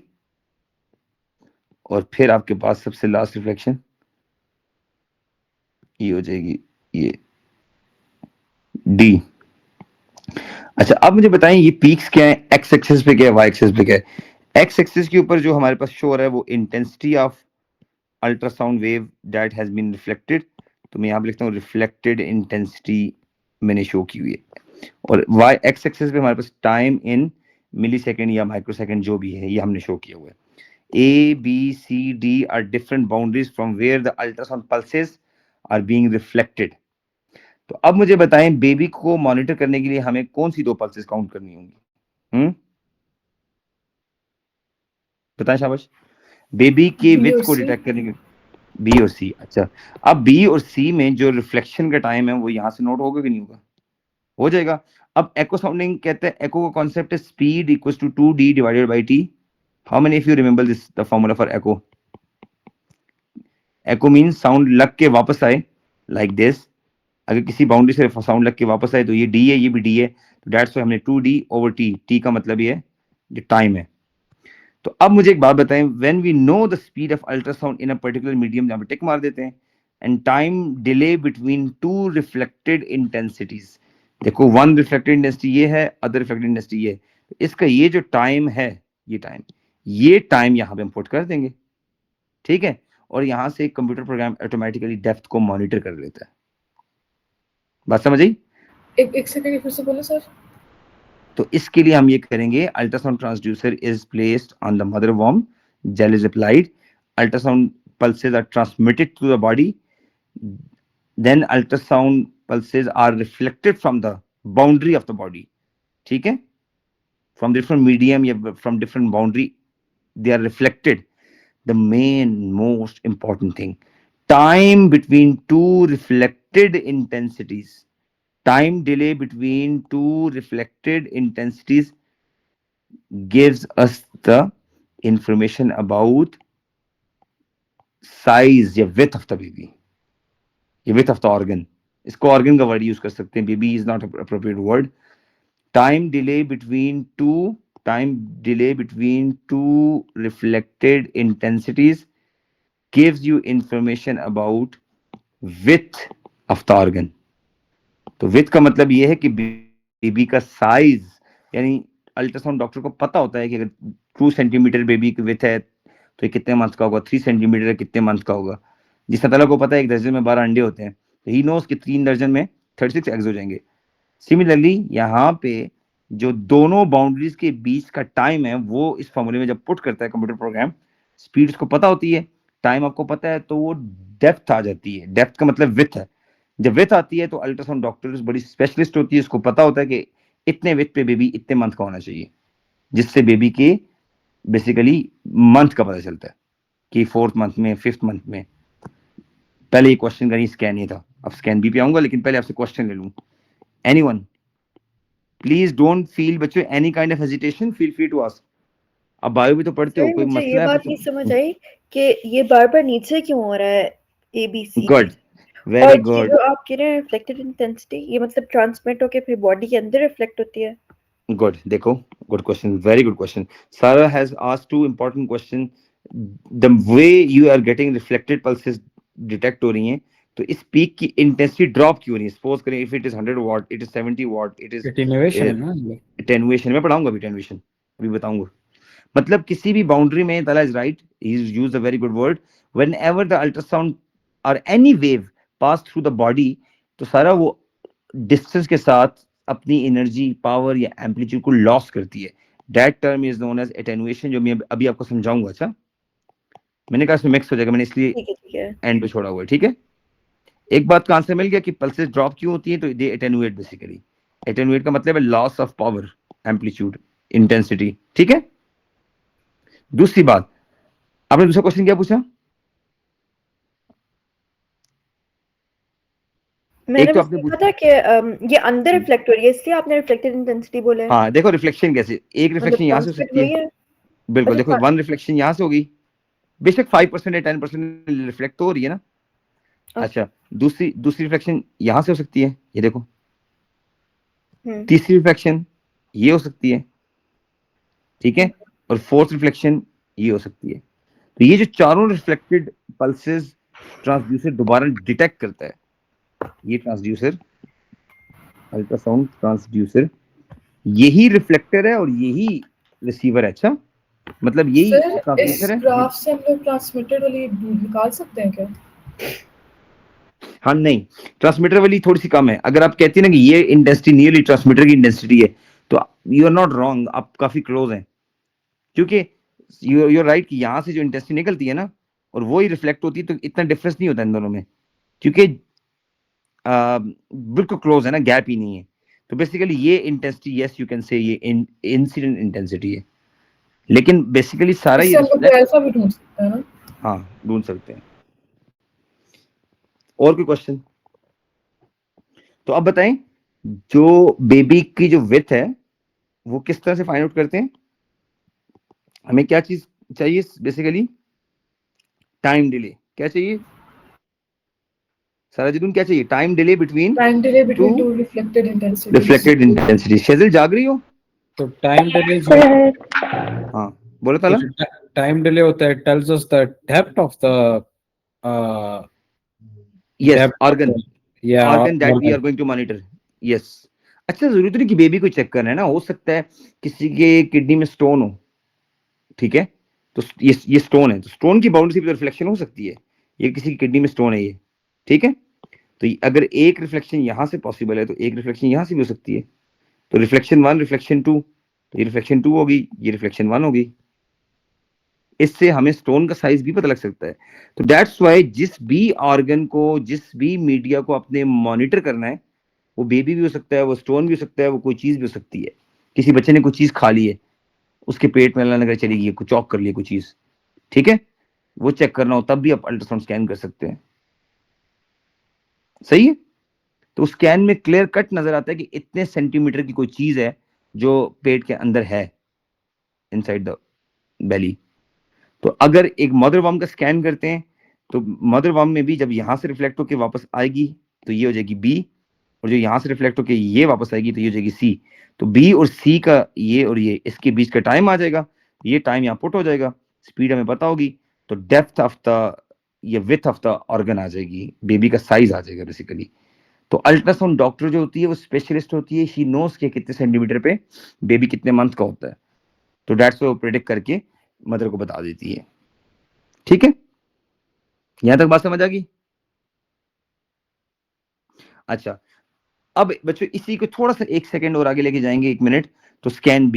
और फिर आपके पास सबसे लास्ट रिफ्लेक्शन ये हो जाएगी ये डी। अच्छा अब मुझे बताएं ये पीक्स क्या है, एक्स एक्सिस पे क्या है, वाई एक्सिस पे क्या है। एक्स एक्सिस के ऊपर जो हमारे पास शो हो रहा है वो intensity of ultrasound wave that has been reflected, तो मैं यहाँ पे लिखता हूँ रिफ्लेक्टेड इंटेंसिटी मैंने शो की हुई है। और वाई एक्स एक्सिस पे हमारे पास टाइम इन मिली सेकेंड या माइक्रोसेकेंड जो भी है ये हमने शो किया हुआ है। A, B, C, D are different boundaries from where the ultrasound pulses are being reflected. तो अब मुझे बताएं बेबी को मॉनिटर करने के लिए हमें कौन सी दो पल्सेस काउंट करनी होंगी? बताएं शाबाश। बेबी के
B
विथ
और
को
C।
डिटेक्ट करने के बी और सी। अच्छा अब बी और सी में जो रिफ्लेक्शन का टाइम है वो यहां से नोट होगा कि नहीं होगा? हो जाएगा। अब एको साउंडिंग कहते हैं, एको का कॉन्सेप्ट है speed equals to 2d divided by t। How many if you remember this the formula for echo? Echo mean sound लग के वापस आए लाइक दिस, अगर किसी बाउंड्री से साउंड लग के वापस आए तो ये डी है, ये भी डी है, तो दैट्स व्हाई हमने 2d ओवर t, t का मतलब ये है जो टाइम है। तो अब मुझे एक बात बताएं, when we know the speed of ultrasound in a particular medium, जहां पे टिक मार देते हैं, and time delay between two reflected intensities, देखो वन रिफ्लेक्टेड इंटेंसिटी ये है, अदर रिफ्लेक्टेड इंटेंसिटी ये है, तो इसका ये जो टाइम है ये टाइम यहां पे हम पुट कर देंगे, ठीक है। और यहां से कंप्यूटर प्रोग्राम ऑटोमेटिकली डेप्थ को मॉनिटर कर लेता है। बात समझ आई?
एक सेकंड फिर से बोलो सर।
तो इसके लिए हम ये करेंगे, ultrasound transducer is placed on the mother वॉर्म, gel is applied, ultrasound pulses are transmitted to the body, then ultrasound pulses are reflected from the boundary of the body, ठीक है, from different medium या from different boundary they are reflected. The main most important thing, time between two reflected intensities, time delay between two reflected intensities gives us the information about size या width of the baby, ये width of the organ, इसको organ का word use कर सकते हैं, baby is not appropriate word. Time delay between two reflected intensities gives you information about width of the organ. तो width का मतलब ये है कि बेबी का साइज, यानी अल्ट्रासाउंड डॉक्टर को पता होता है कि अगर 2 सेंटीमीटर बेबी की विथ है तो ये कितने मंथ का होगा, 3 सेंटीमीटर कितने मंथ का होगा। जिस तरह को पता है एक दर्जन में 12 अंडे होते हैं, तो ही नोस कि 3 दर्जन में 36 एग्स हो जाएंगे। सिमिलरली यहाँ पे जो दोनों बाउंड्रीज के बीच का टाइम है वो इस फॉर्मूले में जब पुट करता है कंप्यूटर प्रोग्राम, स्पीड उसको पता होती है, टाइम आपको पता है, तो वो डेप्थ आ जाती है। डेप्थ का मतलब विथ है। जब विथ आती है तो अल्ट्रासाउंड डॉक्टर बड़ी स्पेशलिस्ट होती है, उसको पता होता है कि इतने विथ पे बेबी इतने मंथ का होना चाहिए, जिससे बेबी के बेसिकली मंथ का पता चलता है कि 4th मंथ में, 5th मंथ में। पहले ये क्वेश्चन कहीं स्कैन ही था, अब स्कैन बी पे आऊंगा, लेकिन पहले आपसे क्वेश्चन ले लूं। एनीवन प्लीज डोंट फील बच्चों any kind of hesitation, feel free to ask. अब बायो भी तो पढ़ते हो,
सर
कोई
मुझे
मसला
ये
है?
बात नहीं समझ आई कि ये बार बार नीचे क्यों हो रहा है ABC
गुड,
और
वेरी
ये
गुड,
जो आप कह रहे हैं रिफ्लेक्टेड इंटेंसिटी, ये मतलब ट्रांसमिट होके फिर बॉडी के अंदर रिफ्लेक्ट होती है?
गुड। देखो good question, very good question. Sara has asked 2 important question. The way you are getting reflected pulses detect हो रही हैं, तो इस पीक की इंटेंसिटी ड्रॉप क्यों नहीं है? सपोज करें if it is 100 watt, it is 70 watt, it is
attenuation है ना ये।
एटेन्युएशन में पढ़ाऊंगा, अभी एटेन्युएशन अभी बताऊंगा। मतलब किसी भी बाउंड्री में, Tala is right, he used a very good word, whenever the ultrasound और any wave pass through the body, तो सारा वो डिस्टेंस के साथ अपनी एनर्जी, पावर या एम्पलीट्यूड को लॉस करती है। That term is known as attenuation, जो मैं अभी आपको समझाऊंगा। अच्छा, मैंने कहा इसमें मिक्स हो जाएगा, मैंने इसलिए
ठीक है
एंड पे छोड़ा हुआ है। ठीक है, एक बात का आंसर मिल गया कि पल्सेस ड्रॉप क्यों होती है, तो दे एटेनुएट बेसिकली। एटेनुएट का मतलब है loss of power, amplitude, intensity. ठीक है, दूसरी बात, आपने दूसरा क्वेश्चन क्या पूछा?
मैंने
तो
बस
आपने
पूछा था कि ये अंदर रिफ्लेक्ट हो रही है, इसलिए आपने रिफ्लेक्टेड इंटेंसिटी बोला है।
हाँ, देखो रिफ्लेक्शन कैसे, एक रिफ्लेक्शन यहाँ से हो
ट्रांसमिट
सकती
हुई
है,
है।
बिल्कुल।
अच्छा,
देखो वन रिफ्लेक्शन यहाँ से होगी, बेशक 5% या 10% रिफ्लेक्ट तो हो रही है ना। अच्छा, दूसरी रिफ्लेक्शन यहाँ से हो सकती है, ये देखो। तीसरी रिफ्लेक्शन ये हो सकती है, ठीक है, और फोर्थ रिफ्लेक्शन ये हो सकती है। तो ये जो चारों रिफ्लेक्टेड पल्सेस ट्रांसड्यूसर दोबारा डिटेक्ट करता है, ये ट्रांसड्यूसर, अल्ट्रासाउंड ट्रांसड्यूसर, यही रिफ्लेक्टर है और यही रिसीवर है। अच्छा, मतलब यही
सर इस
ट्रांसड्यूसर है।
ग्राफ से हम लोग ट्रांसमिटेड वाली निकाल सकते हैं क्या?
हाँ नहीं, ट्रांसमीटर वाली थोड़ी सी कम है। अगर आप कहती है ना कि ये इंटेंसिटी नियरली ट्रांसमीटर की इंटेंसिटी है, तो यू आर नॉट रॉन्ग, आप काफी क्लोज हैं, क्योंकि यू आर राइट कि यहाँ से जो इंटेंसिटी निकलती है ना और वो ही रिफ्लेक्ट होती है, तो इतना डिफरेंस नहीं होता इन दोनों में, क्योंकि बिल्कुल क्लोज है ना, गैप ही नहीं है। तो बेसिकली ये इंटेंसिटी, यस यू कैन से ये इंसिडेंट इंटेंसिटी है, लेकिन बेसिकली सारा
इससे
ये
हम लोग अल्फा भी ढूंढ सकते हैं ना?
हाँ, ढूंढ सकते हैं। और कोई क्वेश्चन? तो अब बताएं, जो बेबी की जो विथ है वो किस तरह से फाइंड आउट करते हैं? हमें क्या चीज चाहिए बेसिकली? Time delay. क्या चाहिए सारा जिदून, क्या चाहिए? Time delay between
two reflected intensity.
Reflected intensity. Shejil जाग रही हो?
तो टाइम डिले जो
सर
हाँ बोलो ताला।
टाइम डिले होता है tells us the depth of the
yes,
depth of
organ,
the
organ that we
organ.
Are going to monitor. Yes. अच्छा, जरूरत नहीं कि बेबी को चेक करना है ना, हो सकता है किसी के किडनी में स्टोन हो, ठीक है, तो ये स्टोन है, तो स्टोन की बाउंड्री पे रिफ्लेक्शन हो सकती है, ये किसी की किडनी में स्टोन है ये, ठीक है। तो अगर एक रिफ्लेक्शन यहां से पॉसिबल है तो एक रिफ्लेक्शन यहां से भी हो सकती है। तो रिफ्लेक्शन 1, रिफ्लेक्शन 2, तो ये रिफ्लेक्शन 2 होगी, ये रिफ्लेक्शन 1 होगी। इससे हमें स्टोन का साइज भी पता लग सकता है। तो दैट्स वाई जिस भी ऑर्गन को, जिस भी मीडिया को अपने मॉनिटर करना है, वो बेबी भी हो सकता है, वो स्टोन भी हो सकता है, वो कोई चीज भी हो सकती है। किसी बच्चे ने कोई चीज खा ली है, उसके पेट में अल्लाह ने चली गई है, कुछ चौक कर लिया कोई चीज, ठीक है, वो चेक करना हो तब भी आप अल्ट्रासाउंड स्कैन कर सकते हैं। सही है। तो स्कैन में क्लियर कट नजर आता है कि इतने सेंटीमीटर की कोई चीज है जो पेट के अंदर है, इनसाइड द बेली। तो अगर एक मदर वर्म का स्कैन करते हैं तो मदर वर्म में भी जब यहां से रिफ्लेक्ट होकर वापस आएगी तो ये हो जाएगी बी, और जो यहां से रिफ्लेक्ट होकर ये वापस आएगी तो ये हो जाएगी सी। तो बी और सी का ये और ये इसके बीच का टाइम आ जाएगा, ये टाइम यहाँ पुट हो जाएगा, स्पीड हमें पता होगी, तो डेप्थ ऑफ द, ये विथ ऑफ द ऑर्गन आ जाएगी, बेबी का साइज आ जाएगा बेसिकली। तो अल्ट्रासाउंड डॉक्टर जो होती है वो स्पेशलिस्ट होती है, शी नोस के कितने सेंटीमीटर पे बेबी कितने मंथ का होता है, तो डेट्स वो प्रेडिक्ट करके मदर को बता देती है। ठीक है, यहां तक बात समझ आ गई? अच्छा, अब बच्चों इसी को थोड़ा सा 1 सेकंड और आगे लेके जाएंगे, 1 मिनट। तो स्कैन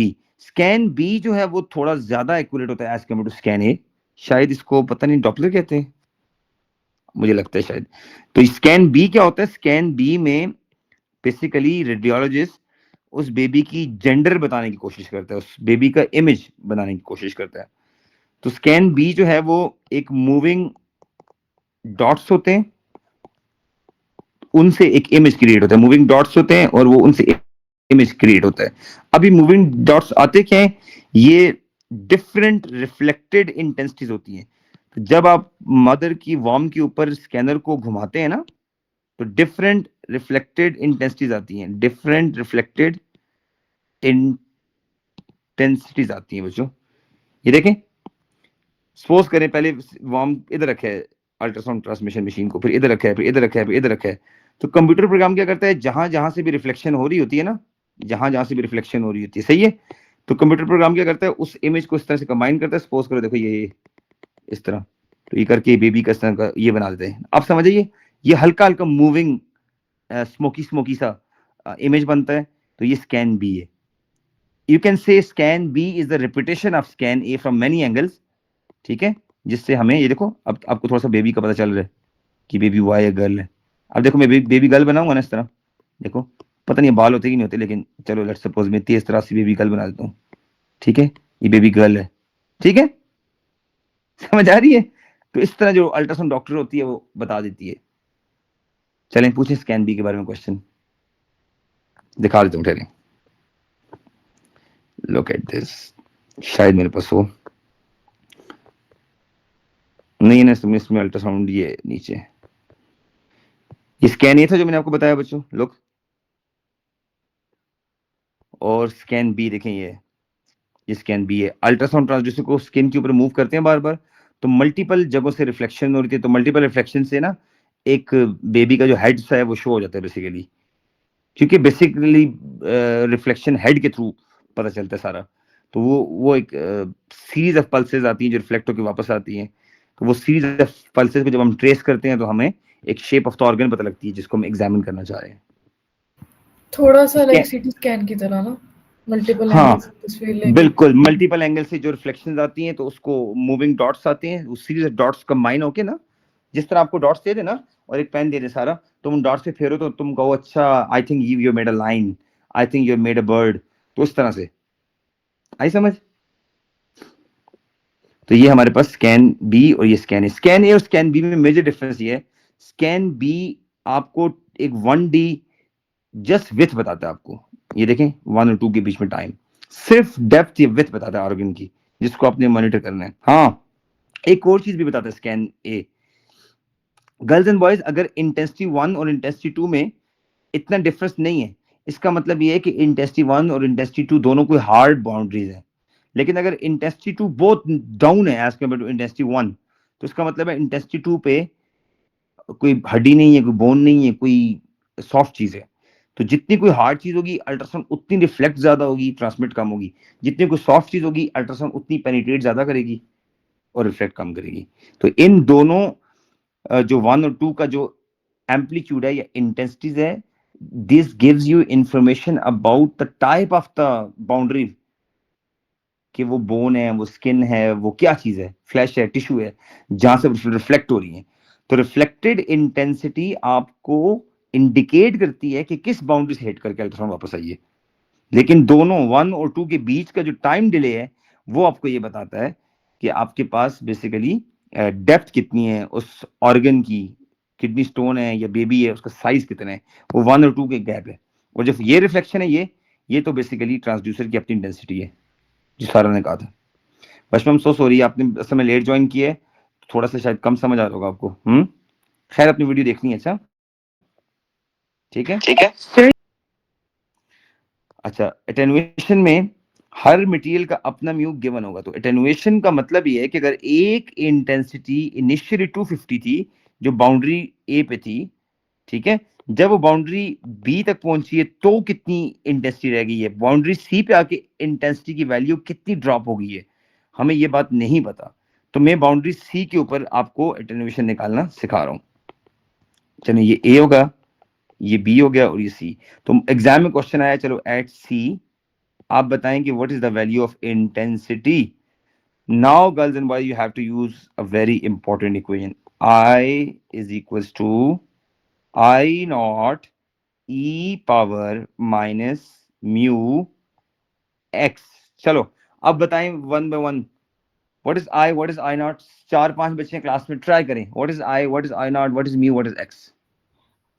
बी जो है वो थोड़ा ज्यादा एक्यूरेट होता है एज कम्पेयर टू स्कैन ए। शायद इसको पता नहीं डॉपलर कहते हैं, मुझे लगता है शायद। तो स्कैन बी क्या होता है? स्कैन बी में बेसिकली रेडियोलॉजिस्ट उस बेबी की जेंडर बताने की कोशिश करता है, उस बेबी का इमेज बनाने की कोशिश करता है। तो स्कैन बी जो है वो एक मूविंग डॉट्स होते हैं, उनसे एक इमेज क्रिएट होता है, मूविंग डॉट्स होते हैं और वो उनसे इमेज क्रिएट होता है। अभी मूविंग डॉट्स आते क्या हैं? ये डिफरेंट रिफ्लेक्टेड इंटेंसिटीज होती हैं। तो जब आप मदर की वॉर्म के ऊपर स्कैनर को घुमाते हैं ना, तो डिफरेंट रिफ्लेक्टेड इंटेंसिटीज आती हैं, डिफरेंट रिफ्लेक्टेड इंटेंसिटीज आती हैं बच्चों। ये देखें, सपोज करें पहले वॉर्म इधर रखा है अल्ट्रासाउंड ट्रांसमिशन मशीन को, फिर इधर रखा है, फिर इधर रखा है, फिर इधर रखा है। तो कंप्यूटर प्रोग्राम क्या करता है, जहां जहां से भी रिफ्लेक्शन हो रही होती है ना, जहां जहां से भी रिफ्लेक्शन हो रही होती है, सही है, तो कंप्यूटर प्रोग्राम क्या करता है, उस इमेज को इस तरह से कंबाइन करता है, सपोज करो देखो ये इस तरह, तो ये करके बेबी का इस तरह का ये बना देते हैं। आप समझिए ये हल्का हल्का मूविंग स्मोकी सा इमेज बनता है, तो ये स्कैन बी है। You can say scan B is the repetition of scan A from many angles, ठीक है, जिससे हमें ये देखो अब आपको थोड़ा सा बेबी का पता चल रहा है कि बेबी बॉय है गर्ल है। अब देखो मैं बेबी गर्ल बनाऊंगा ना इस तरह, देखो पता नहीं बाल होते कि नहीं होते, लेकिन चलो लेट्स सपोज मैं इस तरह से बेबी गर्ल बना देता हूँ, ठीक है, ये बेबी गर्ल है, ठीक है, समझ आ रही है। तो इस तरह जो अल्ट्रासाउंड डॉक्टर होती है वो बता देती है। चलें पूछें स्कैन बी के बारे में क्वेश्चन, दिखा देता हूँ ठहरें, लुक एट दिस, शायद मेरे पास हो, नहीं ना इसमें अल्ट्रासाउंड ये नीचे, ये स्कैन ए था जो मैंने आपको बताया बच्चों, लुक, और स्कैन बी देखें ये स्कैन बी है। अल्ट्रासाउंड ट्रांसड्यूसर को स्किन के ऊपर मूव करते हैं बार बार, तो मल्टीपल जगहों से रिफ्लेक्शन हो रही थी, तो मल्टीपल रिफ्लेक्शन से ना एक बेबी का जो हेड है वो शो हो जाता है बेसिकली, क्योंकि बेसिकली रिफ्लेक्शन हेड के थ्रू पता चलता है सारा। तो वो एक सीरीज ऑफ पल्सेस आती हैं जो रिफ्लेक्ट होकर वापस आती हैं, तो वो सीरीज ऑफ पल्सेस को जब हम ट्रेस करते हैं तो हमें एक शेप ऑफ द ऑर्गन पता लगती है जिसको हम एग्जामिन करना चाह रहे हैं।
थोड़ा सा लाइक सीटी स्कैन की तरह ना, मल्टीपल
हाँ
एंगल्स तस्वीर लेके।
बिल्कुल, मल्टीपल एंगल से जो रिफ्लेक्शंस आती हैं तो उसको मूविंग डॉट्स आते हैं, उस सीरीज ऑफ डॉट्स कंबाइन होके ना, जिस तरह आपको डॉट्स दे दे ना और एक पेन दे दे सारा, तुम डॉट्स पे फेरो तो तुम कहो अच्छा I think you made a line, I think you made a bird, तो उस तरह से आई समझ। तो ये हमारे पास स्कैन बी और ये स्कैन ए। स्कैन ए और स्कैन बी में मेजर डिफरेंस ये है, स्कैन बी आपको एक 1D जस्ट विथ बताता है आपको, ये देखें 1 और 2 के बीच में टाइम, सिर्फ डेप्थ या विथ बताता है ऑर्गन की, जिसको आपने मॉनिटर करना है। हाँ एक और चीज भी बताता है scan A, girls and boys अगर इंटेंसिटी 1 और इंटेंसिटी 2 में इतना डिफरेंस नहीं है, इसका मतलब ये है कि इंटेंसिटी 1 और इंटेंसिटी 2 दोनों कोई हार्ड बाउंड्रीज है। लेकिन अगर इंटेंसिटी 2 बहुत डाउन है एज कम्पेयर टू इंटेंसिटी 1, तो इसका मतलब है इंटेंसिटी 2 पे कोई हड्डी नहीं है, कोई बोन नहीं है, कोई सॉफ्ट चीज है। तो जितनी कोई हार्ड चीज होगी अल्ट्रासाउंड उतनी रिफ्लेक्ट ज्यादा होगी, ट्रांसमिट कम होगी। जितनी कोई सॉफ्ट चीज होगी अल्ट्रासाउंड उतनी पेनिट्रेट ज्यादा करेगी और रिफ्लेक्ट कम करेगी। तो इन दोनों जो 1 और 2 का जो एम्पलीट्यूड है या इंटेंसिटीज है, this gives you information about the type of the boundary, कि वो बोन है, वो स्किन है, वो क्या चीज है, फ्लैश है, टिश्यू है, जहां से रिफ्लेक्ट हो रही है। तो रिफ्लेक्टेड इंटेंसिटी आपको इंडिकेट करती है कि किस बाउंड्री से हिट करके अल्ट्रासाउंड वापस आई है। लेकिन दोनों 1 और 2 के बीच का जो टाइम डिले है वो आपको ये बताता है कि आपके पास बेसिकली डेप्थ कितनी है उस ऑर्गन की, किडनी स्टोन है या बेबी है, उसका साइज कितना है, वो 1 और 2 के गैप है। और जब ये रिफ्लेक्शन है ये तो बेसिकली ट्रांसड्यूसर की अपनी इंटेंसिटी है, जो सारा ने कहा था। बचपन सो सॉरी, आपने असल में लेट ज्वाइन किया है, थोड़ा सा शायद कम समझ आ रहा होगा आपको। खैर अपनी वीडियो देखनी है, अच्छा ठीक है। अच्छा एटेनुएशन में हर मटेरियल का अपना म्यू गिवन होगा। तो एटेनुएशन का मतलब ये है कि अगर एक इंटेंसिटी इनिशियली 250 थी जो बाउंड्री ए पे थी, ठीक है, जब वो बाउंड्री बी तक पहुंची है तो कितनी इंटेंसिटी रह गई है, बाउंड्री सी पे आके इंटेंसिटी की वैल्यू कितनी ड्रॉप हो गई है, हमें ये बात नहीं पता। तो मैं बाउंड्री सी के ऊपर आपको एटेनुएशन निकालना सिखा रहा हूं। चलिए ये ए होगा, ये बी हो गया और ये सी। तो एग्जाम में क्वेश्चन आया, चलो एट सी आप बताएं कि what is the value of intensity. Now girls and boys you have to use a very important equation, I is equals to I naught e power minus mu x. चलो अब बताएं one by one, what is I, what is I naught. 4-5 बच्चे class में try करें, what is I, what is I naught, what is mu, what is x.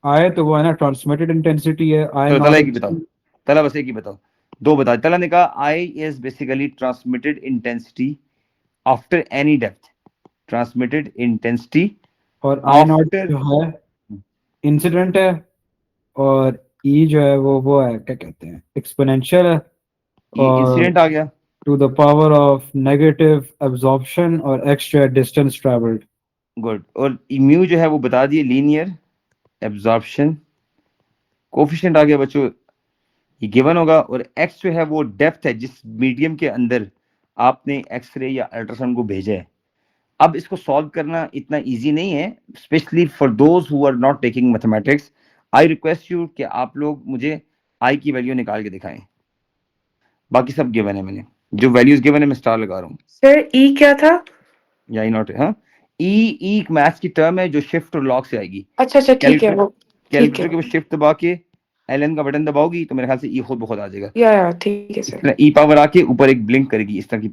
I तो वो है ना ट्रांसमिटेड इंटेंसिटी है, आई
चलो
नॉट
तला की बताओ, तला बस एक ही बताओ, दो बताओ। तला ने कहा I is basically transmitted intensity after any depth, transmitted intensity
और आई नॉट
आफ्टर,
जो है इंसिडेंट है, और ई जो है वो है क्या कहते हैं एक्सपोनेंशियल है,
ये
और
इंसिडेंट आ गया,
to the power of negative absorption, और एक्स्ट्रा डिस्टेंस ट्रैवल्ड।
गुड। और म्यू जो है वो बता दिए लीनियर एब्जॉर्प्शन कोफिशिएंट आ गया बच्चों, ये गिवन होगा, और x जो है वो डेप्थ है जिस मीडियम के अंदर आपने एक्सरे या अल्ट्रासाउंड को भेजा है। अब इसको सॉल्व करना इतना इजी नहीं है, specially for those who are not taking mathematics. I request you कि आप लोग मुझे आई की वैल्यू निकाल के दिखाएं। बाकी सब गिवन है, मैंने जो वैल्यूज गिवन है मैं स्टार लगा रहा हूँ।
सर ई क्या था?
या ई नॉट, हाँ ई मैथ्स की टर्म है जो शिफ्ट और लॉग से आएगी।
अच्छा ठीक है, वो ठीक
कैलकुलेटर
है।
के ऊपर शिफ्ट दबा के एलएन का बटन दबाओगी तो मेरे ख्याल से ई खुद बहुत आ जाएगा।
या ठीक है सर।
ई पावर आके ऊपर एक ब्लिंक करेगी, इस तरह की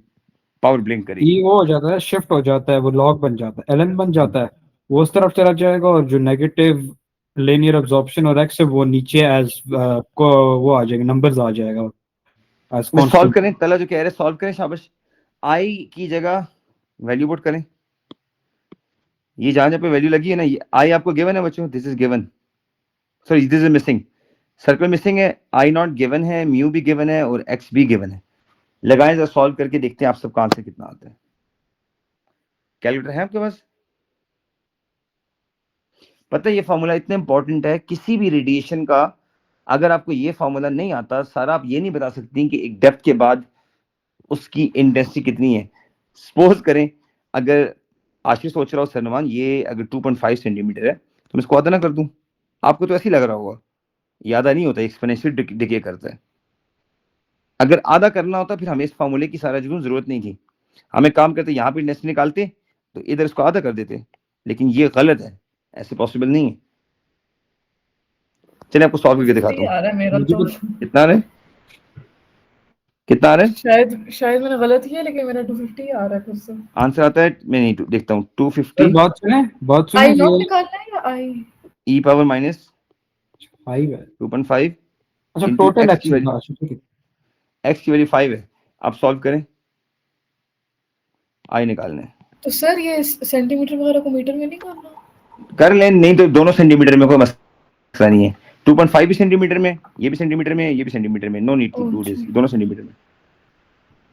पावर ब्लिंक करेगी।
ये वो हो जाता है, शिफ्ट हो जाता है, वो लॉग बन जाता है, एलन बन जाता है, वो उस तरफ चला जाएगा, और जो नेगेटिव लिनियर एब्जॉर्प्शन और एक्स है वो नीचे एज को वो आ जाएगा, नंबर्स आ जाएगा as
मैं सॉल्व
constant।
करें, तला जो कह रहे सॉल्व करें, शाबाश। आई की जगह वैल्यू पुट करें, ये जहां जहां पे वैल्यू लगी है ना, ये आई आपको गिवन है बच्चों, this is given, sorry this is missing, circle missing है, आई नॉट गिवन है, म्यू भी गिवन है और एक्स भी गिवन है। लगाएं जरा, सॉल्व करके देखते हैं आप सबका आंसर कितना आता है। कैलकुलेटर है आपके पास? पता है ये फॉर्मूला इतना इंपॉर्टेंट है, किसी भी रेडिएशन का अगर आपको ये फॉर्मूला नहीं आता सारा, आप ये नहीं बता सकती कि एक डेप्थ के बाद उसकी इंटेंसिटी कितनी है। सपोज करें अगर आशीष सोच रहा हो सरनमान ये अगर 2.5 सेंटीमीटर है तो मैं इसको आधा ना कर दूं, आपको तो ऐसे ही लग रहा होगा, ये आधा नहीं होता, एक्सपोनेंशियल डिके करता है। अगर आधा करना होता फिर हमें इस फार्मूले की सारा जरूरत नहीं थी, हमें काम करते यहाँ पे इंटेंसिटी निकालते तो इधर इसको आधा कर देते, लेकिन ये गलत है, ऐसे पॉसिबल नहीं है। चलिए आपको सॉल्व करके दिखाता हूँ।
आ रहा है मेरा तो।
कितना आ रहा है, कितना आ रहा है?
शायद मैंने गलत किया, लेकिन मेरा 250 आ रहा है फिर से।
आंसर आता है, मैं नहीं देखता हूँ, 250
बात सुने
आई नॉट निकालना है या आई
ई पावर माइनस
5 है।
2.5
अच्छा
into
टोटल
x की वैल्यू, x की वैल्यू 5 है। आप सॉल्व करें, आई निकालना है।
तो सर ये सेंटीमीटर वगैरह को मीटर में नहीं करना?
कर लें, नहीं तो दोनों सेंटीमीटर में कोई मसला नहीं है। 2.5 भी सेंटीमीटर में, ये भी सेंटीमीटर में, ये भी सेंटीमीटर में, no need to do this, दोनों सेंटीमीटर में।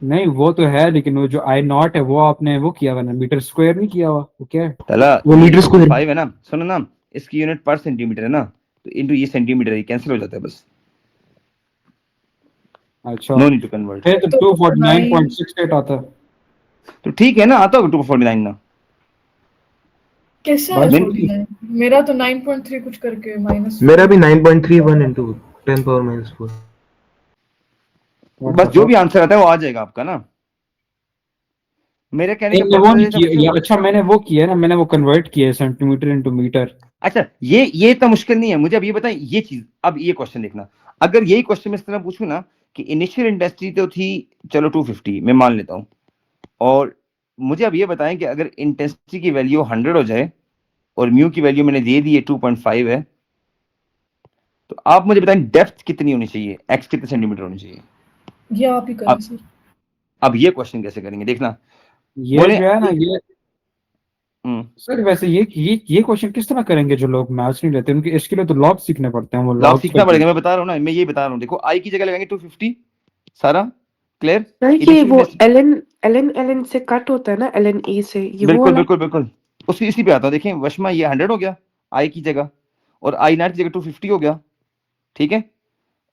नहीं वो तो है, लेकिन वो जो आई नॉट है वो आपने वो किया हुआ ना, मीटर स्क्वायर नहीं किया हुआ, वो क्या है?
तला
वो मीटर स्क्वायर
5 है ना, सुनो ना, इसकी यूनिट पर सेंटीमीटर है ना, तो इनटू ये सेंटीमीटर, ये कैंसिल हो जाता है बस,
अच्छा
नो नीड टू कन्वर्ट।
है तो 249.68 आता है।
तो ठीक है ना, आता होगा 249 ना।
कैसा है 49? मेरा तो 9.3 कुछ करके माइनस।
मेरा भी 9.31 into 10 power minus 4।
बस जो भी आंसर आता है वो आ जाएगा आपका ना। मेरे कहने का
वो नहीं किया, अच्छा मैंने वो किया ना, मैंने वो कन्वर्ट किया सेंटीमीटर इनटू मीटर।
अच्छा ये इतना मुश्किल नहीं है, मुझे अब ये बताएं ये चीज, अब ये क्वेश्चन देखना, अगर यही क्वेश्चन में इस तरह पूछूं ना कि इनिशियल इंटेंसिटी तो थी चलो 250 मैं मान लेता हूं, और मुझे अब ये बताएं कि अगर इंटेंसिटी की वैल्यू 100 हो जाए और म्यू की वैल्यू मैंने दे दी है 2.5 है, तो आप मुझे बताएं डेप्थ कितनी होनी चाहिए, एक्स कितने सेंटीमीटर होनी चाहिए?
ये आप ही करें सर।
अब ये क्वेश्चन कैसे करेंगे देखना,
ये
बोले
जो है ना ये सर वैसे ये क्वेश्चन किस तरह करेंगे जो लोग मैथ्स नहीं लेते, उनके इसके लिए तो लॉग सीखने पड़ते हैं, वो
लॉग सीखना पड़ेगा, मैं बता रहा हूँ ना, मैं यही बता रहा हूँ। देखो आई की जगह लगाएंगे 250, सारा क्लियर?
सर ये वो एलन से कट होता है ना, एलन ए से, ये
बिल्कुल
वो
बिल्कुल बिल्कुल इसी पे आता हूँ। देखें वशमा ये 100 हो गया आई की जगह, और आई नॉट की जगह 250 हो गया, ठीक है,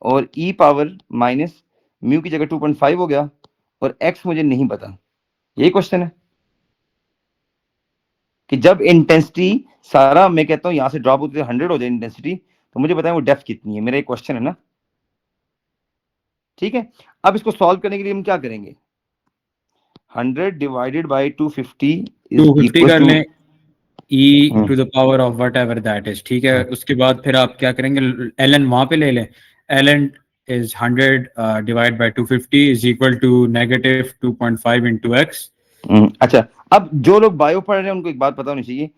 और ई पावर माइनस म्यू की जगह 2.5 हो गया, और एक्स मुझे नहीं पता। यही क्वेश्चन है कि जब इंटेंसिटी सारा मैं कहता हूँ यहाँ से ड्रॉप होती है 100 हो जाए इंटेंसिटी, तो मुझे बताएं वो डेप्थ कितनी है, मेरा एक क्वेश्चन है ना, ठीक है। अब इसको सॉल्व करने के लिए हम क्या करेंगे, 100 डिवाइडेड बाय 250
250 कर लें e to the power of whatever that is, ठीक है। उसके बाद फिर आप क्या करेंगे, ln वहां पे ले लें, ln is 100 divided by 250 is equal to negative 2.5 into x।
अच्छा अब जो लोग बायो पढ़ रहे हैं उनको एक बात पता होनी चाहिए,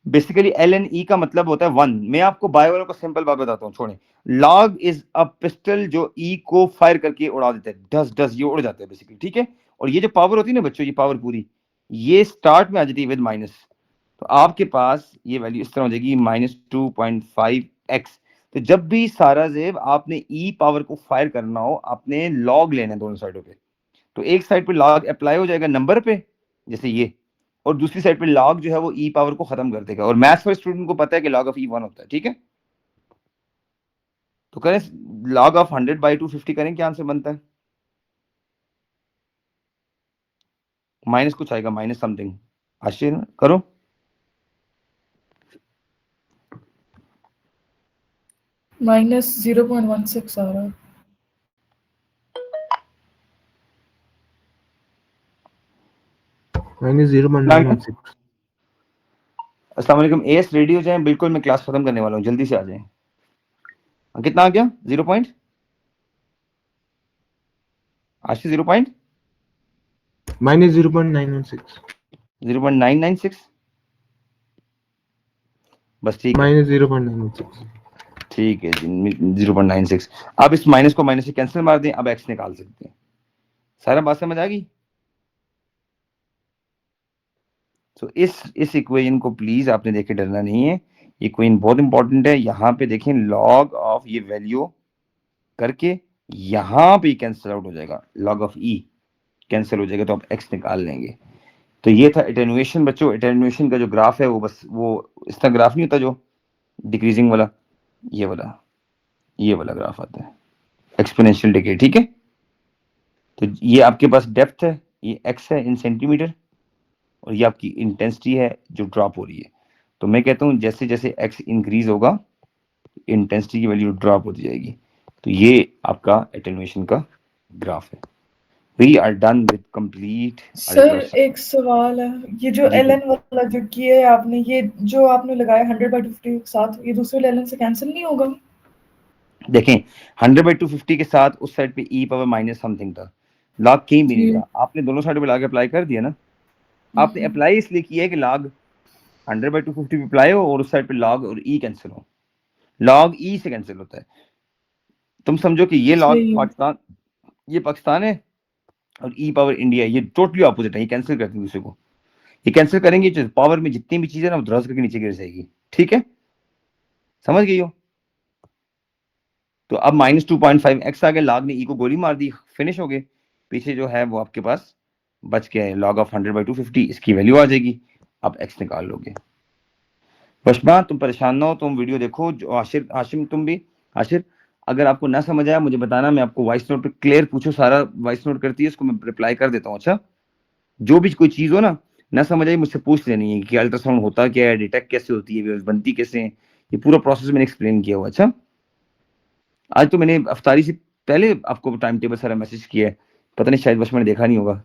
बेसिकली ln e का मतलब होता है 1। मैं आपको बायो वालों को सिंपल बात बताता हूँ, छोड़ें। लॉग इज अ पिस्टल जो e को फायर करके उड़ा देता है, डस डस ये उड़ जाता है बेसिकली, ठीक है। और ये जो पावर होती है ना बच्चों, ये पावर पूरी ये स्टार्ट में आ जाती है विद माइनस, तो आपके पास ये वैल्यू इस तरह हो जाएगी -2.5x। तो जब भी सारा जेब आपने e पावर को फायर करना हो, आपने लॉग लेना है दोनों साइडों पे। तो एक साइड पे लॉग अप्लाई हो जाएगा नंबर पे जैसे ये, और दूसरी साइड पे लॉग जो है वो e पावर को खत्म कर देगा, और मैथ्स वाले स्टूडेंट को पता है कि लॉग ऑफ e 1 होता है, ठीक है। तो करें log ऑफ 100 by 250 करें, क्या आंसर बनता है? माइनस कुछ आएगा, माइनस समथिंग। आशीर करो।
माइनस 0.16 आ रहा है।
minus 0.916.
अस्सलाम वालेकुम। एस रेडी हो जाए, बिल्कुल मैं क्लास खत्म करने वाला हूँ, जल्दी से आ जाएं। कितना आ गया? 0 पॉइंट आशीष 0 पॉइंट
minus 0.916.
0.996 बस, ठीक है,
minus 0.916.
ठीक है जी 0.96। अब इस माइनस को माइनस से कैंसिल मार दें, अब एक्स निकाल सकते हैं। सारा बात समझ आ गई? तो इस इक्वेशन को प्लीज आपने देखे डरना नहीं है, इक्वेशन बहुत इंपॉर्टेंट है। यहाँ पे देखें लॉग ऑफ ये वैल्यू करके यहाँ पे कैंसिल आउट हो जाएगा, लॉग ऑफ ई कैंसिल हो जाएगा, तो आप एक्स निकाल लेंगे। तो ये था एटेन्युएशन बच्चों। एटेन्युएशन का जो ग्राफ है वो बस वो इस तरह ग्राफ नहीं होता जो डिक्रीजिंग वाला, ये वाला ग्राफ आता है, एक्सपोनेंशियल डिके, ठीक है। तो ये आपके पास डेप्थ है, ये एक्स है इन सेंटीमीटर, और ये आपकी इंटेंसिटी है जो ड्रॉप हो रही है। तो मैं कहता हूँ जैसे जैसे एक्स इंक्रीज होगा इंटेंसिटी की वैल्यू ड्रॉप होती जाएगी। तो ये आपका एटेन्युएशन का ग्राफ है। We are done with complete.
Sir एक सवाल है, ये जो
जी।
एलएन वाला जो किया है आपने, ये जो आपने लगाया 100/50 के साथ, ये दूसरे एलएन से कैंसिल नहीं होगा?
देखें 100/250 के साथ उस साइड पे ई पावर माइनस समथिंग था, लॉग कहीं भी नहीं
जी।
था। आपने दोनों साइड पे लॉग अप्लाई कर दिया ना। आपने अप्लाई इसलिए किया है कि लॉग 100/250 पे अप्लाई हो और उस साइड पे लॉग और ई कैंसिल हो। लॉग ई से कैंसिल होता है। तुम समझो कि ये लॉग
सही है।
पाकिस्तान, ये पाकिस्तान है, और ई पावर इंडिया, ये टोटली ऑपोजिट है। ये कैंसिल करते हैं दूसरे को, ये कैंसिल करेंगे जो पावर में जितनी भी चीजें ना वो ध्रुव करके नीचे गिर जाएगी, ठीक है, समझ गई हो? तो अब -2.5 एक्स आ गया, लॉग ने ई को गोली मार दी, फिनिश हो गए। पीछे जो है वो आपके पास बच गया है लॉग ऑफ 100/250, इसकी वैल्यू आ जाएगी, आप एक्स निकाल लोगे। बशमा तुम परेशान ना हो, तुम वीडियो देखो। जो आशिर, हाशिम तुम भी, आशिर अगर आपको ना समझ आया मुझे बताना, मैं आपको वॉइस नोट पे क्लियर पूछो, सारा वॉइस नोट करती है, उसको मैं रिप्लाई कर देता हूँ। अच्छा, जो भी कोई चीज हो ना समझ आई मुझसे पूछ लेनी है कि अल्ट्रासाउंड होता क्या है, डिटेक्ट कैसे होती है, वेव्स बनती कैसे हैं, ये पूरा प्रोसेस मैंने एक्सप्लेन किया हुआ। अच्छा, आज तो मैंने अफ्तारी से पहले आपको टाइम टेबल सारा मैसेज किया है, पता नहीं शायद बस मैंने देखा नहीं होगा।